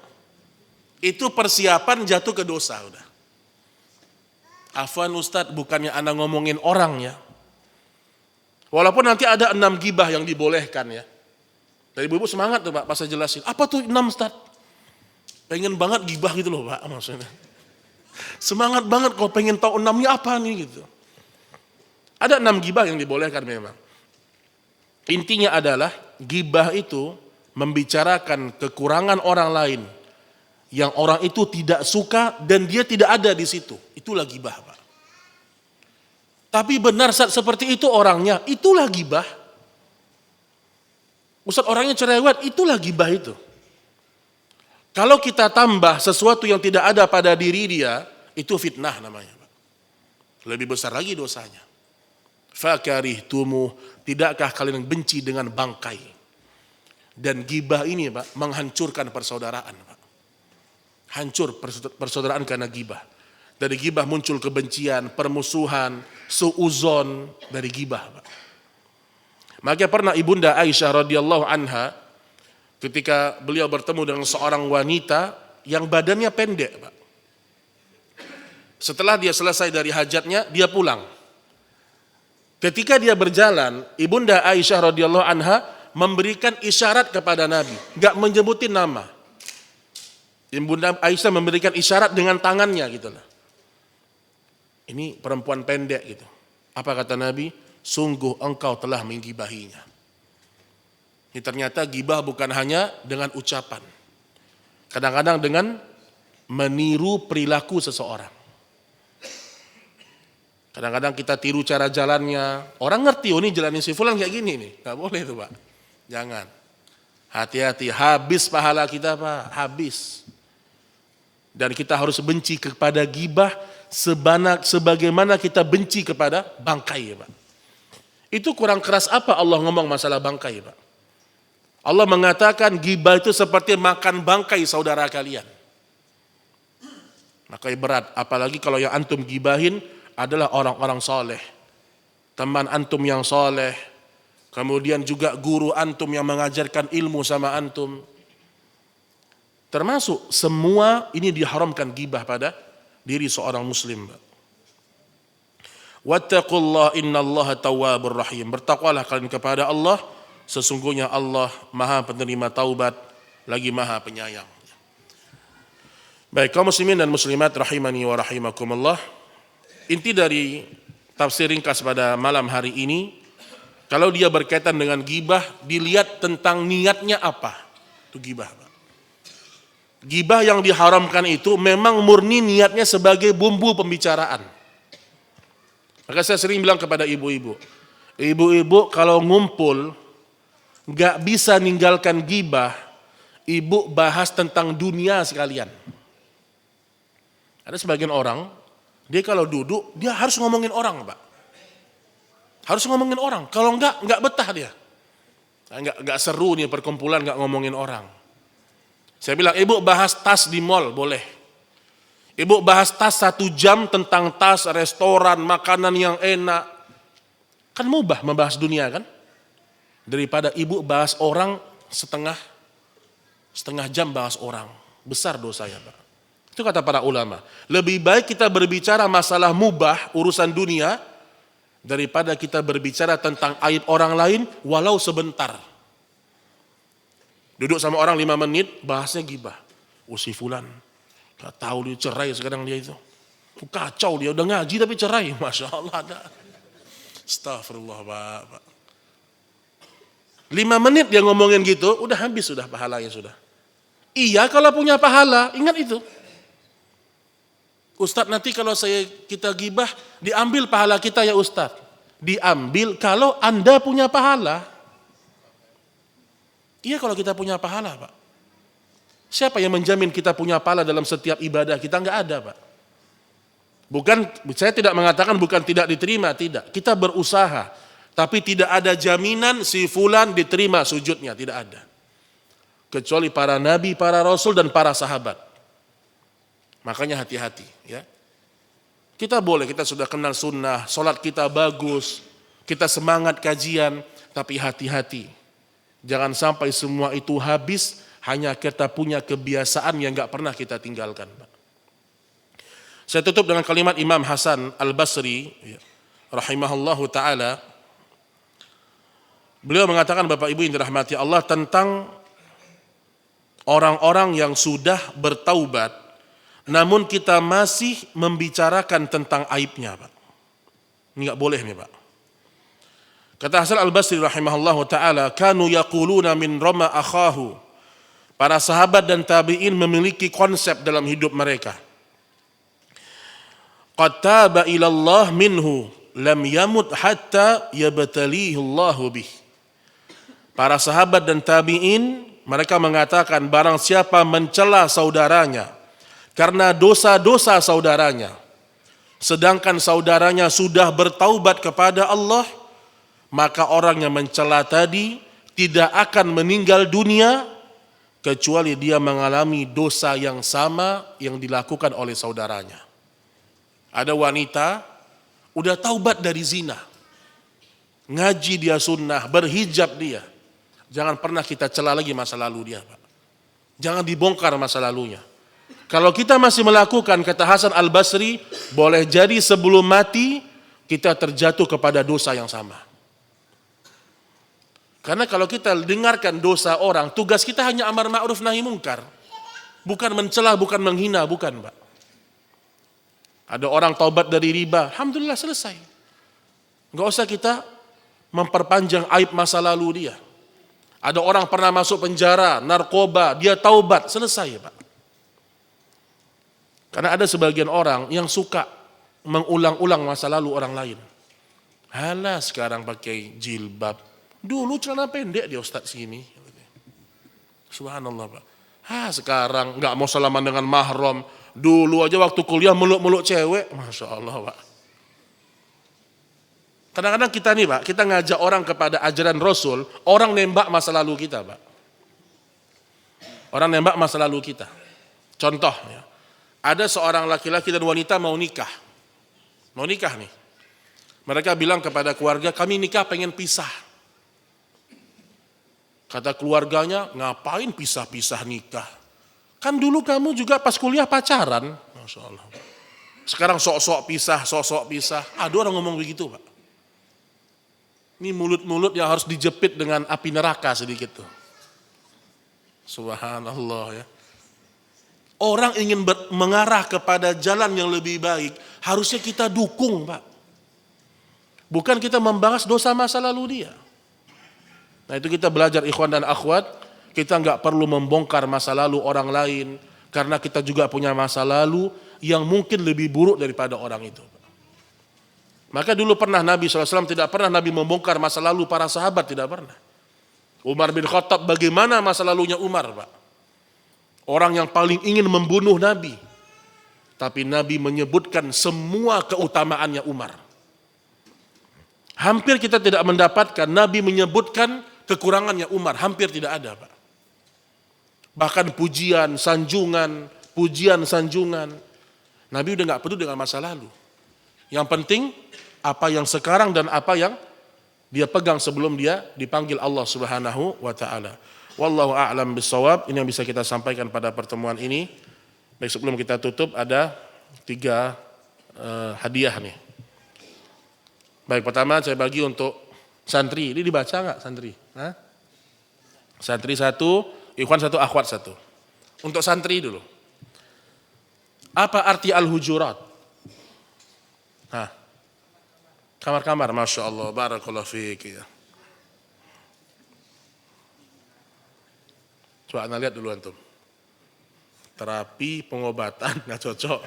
Itu persiapan jatuh ke dosa udah. Afwan ustadz, bukannya ana ngomongin orang ya. Walaupun nanti ada 6 gibah yang dibolehkan ya. Dari ibu-ibu semangat tuh Pak, pas saya jelasin. Apa tuh 6 ustadz? Pengen banget gibah gitu loh Pak maksudnya. Semangat banget kalau pengen tahu 6-nya apa nih gitu. Ada 6 gibah yang dibolehkan memang. Intinya adalah gibah itu membicarakan kekurangan orang lain yang orang itu tidak suka dan dia tidak ada di situ. Itulah gibah, Pak. Tapi benar saat seperti itu orangnya, itulah gibah. Ustaz orangnya cerewet, itulah gibah itu. Kalau kita tambah sesuatu yang tidak ada pada diri dia, itu fitnah namanya, Pak. Lebih besar lagi dosanya. Fakarihtumu, tidakkah kalian benci dengan bangkai? Dan gibah ini, Pak, menghancurkan persaudaraan, Pak. Hancur persaudaraan karena gibah. Dari gibah muncul kebencian, permusuhan, suuzon dari gibah, Pak. Maka pernah Ibunda Aisyah radhiyallahu anha ketika beliau bertemu dengan seorang wanita yang badannya pendek, Pak. Setelah dia selesai dari hajatnya, dia pulang. Ketika dia berjalan, Ibunda Aisyah radhiyallahu anha memberikan isyarat kepada Nabi, enggak menyebutin nama. Ibunda Aisyah memberikan isyarat dengan tangannya gitu lah. Ini perempuan pendek gitu. Apa kata Nabi? Sungguh engkau telah menggibahinya. Ini ternyata gibah bukan hanya dengan ucapan. Kadang-kadang dengan meniru perilaku seseorang. Kadang-kadang kita tiru cara jalannya. Orang ngerti, oh ini jalanin si fulan kayak gini nih. Gak boleh itu Pak. Jangan. Hati-hati, habis pahala kita Pak. Habis. Dan kita harus benci kepada gibah sebagaimana kita benci kepada bangkai Pak. Itu kurang keras apa Allah ngomong masalah bangkai Pak? Allah mengatakan gibah itu seperti makan bangkai saudara kalian. Makanya berat, apalagi kalau yang antum gibahin adalah orang-orang soleh. Teman antum yang soleh, kemudian juga guru antum yang mengajarkan ilmu sama antum. Termasuk semua ini diharamkan gibah pada diri seorang muslim. Wattaqullah innallaha tawwabur rahim. Bertakwalah kalian kepada Allah, sesungguhnya Allah Maha penerima taubat lagi Maha penyayang. Baik, kaum muslimin dan muslimat rahimani wa rahimakumullah. Inti dari tafsir ringkas pada malam hari ini, kalau dia berkaitan dengan gibah, dilihat tentang niatnya apa. Itu gibah. Gibah yang diharamkan itu memang murni niatnya sebagai bumbu pembicaraan. Maka saya sering bilang kepada ibu-ibu, ibu-ibu kalau ngumpul gak bisa ninggalkan gibah, ibu bahas tentang dunia sekalian. Ada sebagian orang, dia kalau duduk, dia harus ngomongin orang Pak. Harus ngomongin orang, kalau enggak betah dia. Enggak seru nih perkumpulan enggak ngomongin orang. Saya bilang, ibu bahas tas di mall, boleh. Ibu bahas tas 1 jam tentang tas, restoran, makanan yang enak. Kan mubah membahas dunia kan? Daripada ibu bahas orang setengah jam bahas orang. Besar dosanya Pak. Itu kata para ulama. Lebih baik kita berbicara masalah mubah, urusan dunia, daripada kita berbicara tentang aib orang lain walau sebentar. Duduk sama orang 5 menit, bahasnya gibah. Si fulan, gak tahu dia cerai sekarang dia itu. Kacau dia, udah ngaji tapi cerai. Masya Allah ada. Astagfirullah Pak. 5 menit dia ngomongin gitu, udah habis sudah pahalanya sudah. Iya kalau punya pahala, ingat itu. Ustadz nanti kalau kita gibah, diambil pahala kita ya Ustadz. Diambil kalau Anda punya pahala. Iya kalau kita punya pahala Pak. Siapa yang menjamin kita punya pahala dalam setiap ibadah kita? Enggak ada Pak. Bukan, saya tidak mengatakan bukan tidak diterima, tidak. Kita berusaha. Tapi tidak ada jaminan si fulan diterima sujudnya, tidak ada. Kecuali para nabi, para rasul dan para sahabat. Makanya hati-hati ya. Kita boleh, kita sudah kenal sunnah, sholat kita bagus, kita semangat kajian, tapi hati-hati. Jangan sampai semua itu habis hanya kita punya kebiasaan yang gak pernah kita tinggalkan. Saya tutup dengan kalimat Imam Hasan Al-Basri rahimahullahu ta'ala. Beliau mengatakan, Bapak Ibu yang dirahmati Allah, tentang orang-orang yang sudah bertaubat namun kita masih membicarakan tentang aibnya Pak. Ini enggak boleh nih Pak. Kata Hasan Al-Basri rahimahullahu ta'ala, kanu yaquluna min rama akhahu. Para sahabat dan tabi'in memiliki konsep dalam hidup mereka. Qad taba ilallah minhu lam yamut hatta yabtalihi Allahu bih. Para sahabat dan tabi'in mereka mengatakan, barang siapa mencela saudaranya karena dosa-dosa saudaranya, sedangkan saudaranya sudah bertaubat kepada Allah, maka orang yang mencela tadi tidak akan meninggal dunia kecuali dia mengalami dosa yang sama yang dilakukan oleh saudaranya. Ada wanita udah taubat dari zina, ngaji dia sunnah, berhijab dia. Jangan pernah kita cela lagi masa lalu dia Pak. Jangan dibongkar masa lalunya. Kalau kita masih melakukan, kata Hasan Al-Basri, boleh jadi sebelum mati kita terjatuh kepada dosa yang sama. Karena kalau kita dengarkan dosa orang, tugas kita hanya amar ma'ruf nahi mungkar. Bukan mencela, bukan menghina, bukan Pak. Ada orang taubat dari riba, alhamdulillah selesai. Enggak usah kita memperpanjang aib masa lalu dia. Ada orang pernah masuk penjara, narkoba, dia taubat, selesai Pak. Karena ada sebagian orang yang suka mengulang-ulang masa lalu orang lain. Halah sekarang pakai jilbab, dulu celana pendek dia Ustadz sini. Subhanallah Pak. Sekarang nggak mau salaman dengan mahram, dulu aja waktu kuliah meluk-meluk cewek, Masya Allah Pak. Kadang-kadang kita nih Pak, kita ngajak orang kepada ajaran Rasul, orang nembak masa lalu kita Pak. Orang nembak masa lalu kita. Contoh ya, ada seorang laki-laki dan wanita mau nikah. Mau nikah nih. Mereka bilang kepada keluarga, kami nikah pengen pisah. Kata keluarganya, ngapain pisah-pisah nikah? Kan dulu kamu juga pas kuliah pacaran. Masya Allah. Sekarang sok-sok pisah. Ada orang ngomong begitu Pak. Ini mulut-mulut yang harus dijepit dengan api neraka sedikit tuh. Subhanallah ya. Orang ingin mengarah kepada jalan yang lebih baik, harusnya kita dukung Pak. Bukan kita membahas dosa masa lalu dia. Nah itu kita belajar ikhwan dan akhwat, kita nggak perlu membongkar masa lalu orang lain, karena kita juga punya masa lalu yang mungkin lebih buruk daripada orang itu. Maka dulu pernah Nabi SAW, tidak pernah Nabi membongkar masa lalu para sahabat, tidak pernah. Umar bin Khattab, bagaimana masa lalunya Umar Pak? Orang yang paling ingin membunuh Nabi. Tapi Nabi menyebutkan semua keutamaannya Umar. Hampir kita tidak mendapatkan Nabi menyebutkan kekurangannya Umar, hampir tidak ada Pak. Bahkan pujian, sanjungan. Nabi udah gak peduli dengan masa lalu. Yang penting apa yang sekarang dan apa yang dia pegang sebelum dia dipanggil Allah Subhanahu wa taala. Wallahu a'lam bissawab. Ini yang bisa kita sampaikan pada pertemuan ini. Baik, sebelum kita tutup ada 3 hadiah nih. Baik, pertama saya bagi untuk santri. Ini dibaca enggak santri? Hah? Santri 1, ikhwan 1, akhwat 1. Untuk santri dulu. Apa arti al-hujurat? Kamar-kamar, Masya Allah, barakallahu fiik ya. Coba anda lihat dulu antum. Terapi pengobatan nggak cocok.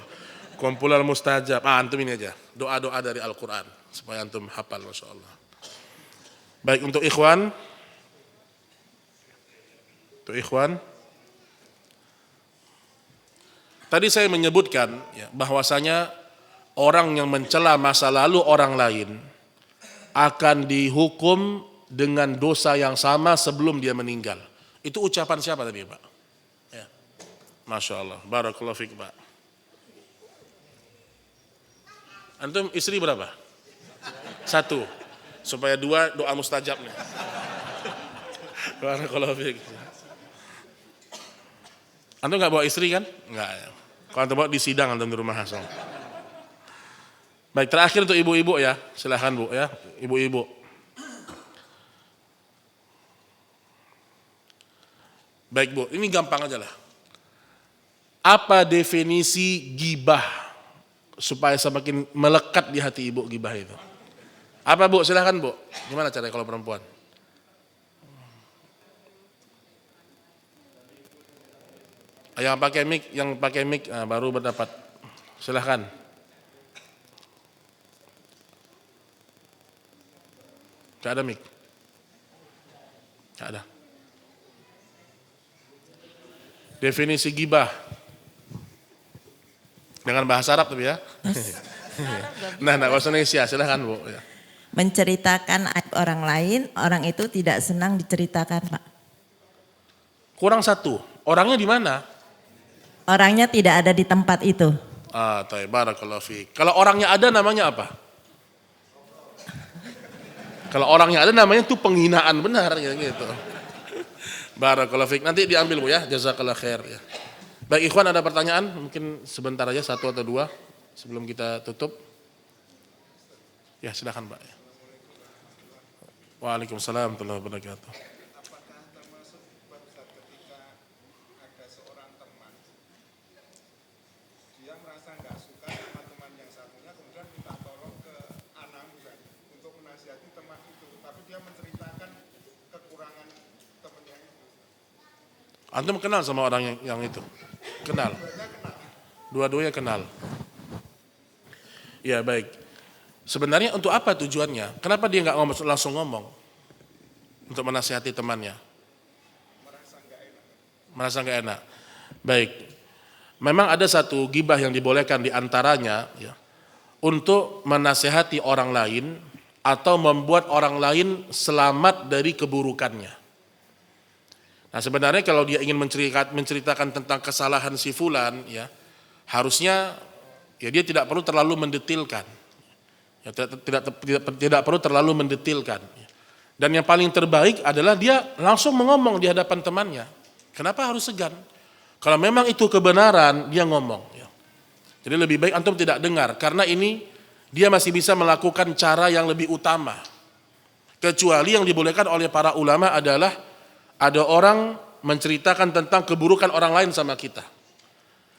Kumpulan mustajab. Antum ini aja. Doa-doa dari Al-Quran supaya antum hafal, masya Allah. Baik untuk ikhwan. Tadi saya menyebutkan ya, bahwasanya orang yang mencela masa lalu orang lain akan dihukum dengan dosa yang sama sebelum dia meninggal. Itu ucapan siapa tadi, Pak? Ya. Masya Allah. Barakallahu fiik, Pak. Antum istri berapa? 1. Supaya 2 doa mustajab nih. Barakallahu fiik. Antum nggak bawa istri kan? Nggak. Kalau antum bawa di sidang antum di rumah langsung. Baik, terakhir untuk ibu-ibu ya. Silahkan Bu ya, ibu-ibu. Baik Bu, ini gampang aja lah. Apa definisi gibah supaya semakin melekat di hati ibu gibah itu? Apa Bu? Silahkan Bu. Gimana caranya kalau perempuan? Yang pakai mic baru berdapat. Silahkan. Gak ada mic. Gak ada. Definisi gibah dengan bahasa Arab tapi ya. Nah, bahasa Indonesia silahkan Bu. Ya. Menceritakan aib orang lain, orang itu tidak senang diceritakan, Pak. Kurang 1. Orangnya di mana? Orangnya tidak ada di tempat itu. Barakallahu fiik. Kalau orangnya ada namanya apa? Kalau orangnya ada namanya itu penghinaan benar gitu. Barakallahu fiik. Nanti diambil Bu ya. Jazakallah khair ya. Baik ikhwan, ada pertanyaan? Mungkin sebentar aja 1 atau 2 sebelum kita tutup. Ya silakan Pak. Waalaikumsalam warahmatullahi wabarakatuh. Apakah termasuk pada saat ketika ada seorang teman dia merasa nggak suka sama teman yang satunya, kemudian minta tolong ke anak misalnya untuk menasihati teman itu, tapi dia menceritakan kekurangan temannya itu. Antum kenal sama orang yang itu? Kenal. Dua-duanya kenal. Ya baik. Sebenarnya untuk apa tujuannya? Kenapa dia nggak langsung ngomong untuk menasihati temannya? Merasa nggak enak. Baik. Memang ada satu gibah yang dibolehkan di antaranya ya, untuk menasihati orang lain atau membuat orang lain selamat dari keburukannya. Nah sebenarnya kalau dia ingin menceritakan tentang kesalahan si fulan ya, harusnya ya dia tidak perlu terlalu mendetilkan. Ya, tidak perlu terlalu mendetilkan. Dan yang paling terbaik adalah dia langsung mengomong di hadapan temannya. Kenapa harus segan? Kalau memang itu kebenaran, dia ngomong. Ya. Jadi lebih baik antum tidak dengar, karena ini dia masih bisa melakukan cara yang lebih utama. Kecuali yang dibolehkan oleh para ulama adalah ada orang menceritakan tentang keburukan orang lain sama kita.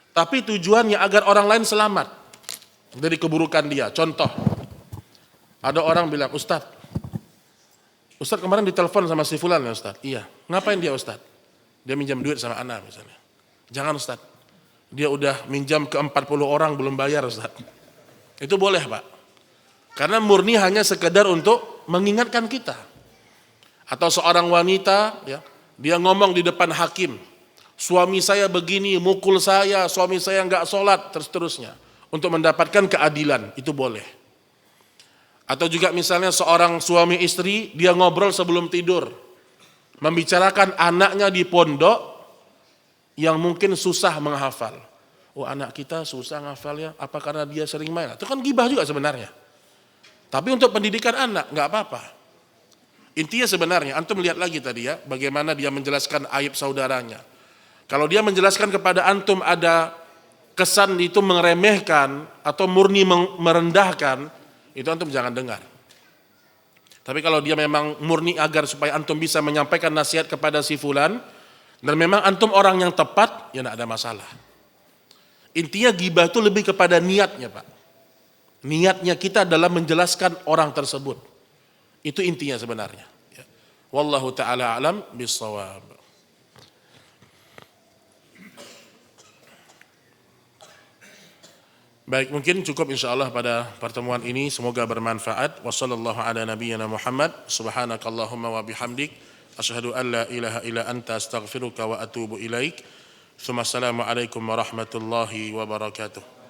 Tapi tujuannya agar orang lain selamat dari keburukan dia. Contoh, ada orang bilang, Ustadz kemarin ditelepon sama si fulan ya Ustadz. Iya, ngapain dia Ustadz? Dia minjam duit sama ana misalnya. Jangan Ustadz, dia udah minjam ke 40 orang belum bayar Ustadz. Itu boleh Pak. Karena murni hanya sekedar untuk mengingatkan kita. Atau seorang wanita, ya, dia ngomong di depan hakim, suami saya begini, mukul saya, suami saya nggak sholat, terus-terusnya. Untuk mendapatkan keadilan, itu boleh. Atau juga misalnya seorang suami istri, dia ngobrol sebelum tidur, membicarakan anaknya di pondok yang mungkin susah menghafal. Oh anak kita susah menghafalnya, apa karena dia sering main? Itu kan gibah juga sebenarnya. Tapi untuk pendidikan anak nggak apa-apa. Intinya sebenarnya, antum lihat lagi tadi ya, bagaimana dia menjelaskan aib saudaranya. Kalau dia menjelaskan kepada antum ada kesan itu meremehkan atau murni merendahkan, itu antum jangan dengar. Tapi kalau dia memang murni agar supaya antum bisa menyampaikan nasihat kepada si fulan, dan memang antum orang yang tepat, ya tidak ada masalah. Intinya gibah itu lebih kepada niatnya Pak. Niatnya kita dalam menjelaskan orang tersebut. Itu intinya sebenarnya. Wallahu ta'ala alam bisawab. Baik, mungkin cukup insyaallah pada pertemuan ini, semoga bermanfaat. Wassallallahu ala nabiyyina Muhammad, subhanakallahumma wa bihamdik, asyhadu an la ilaha illa anta astaghfiruka wa atubu ilaik. Assalamualaikum warahmatullahi wabarakatuh.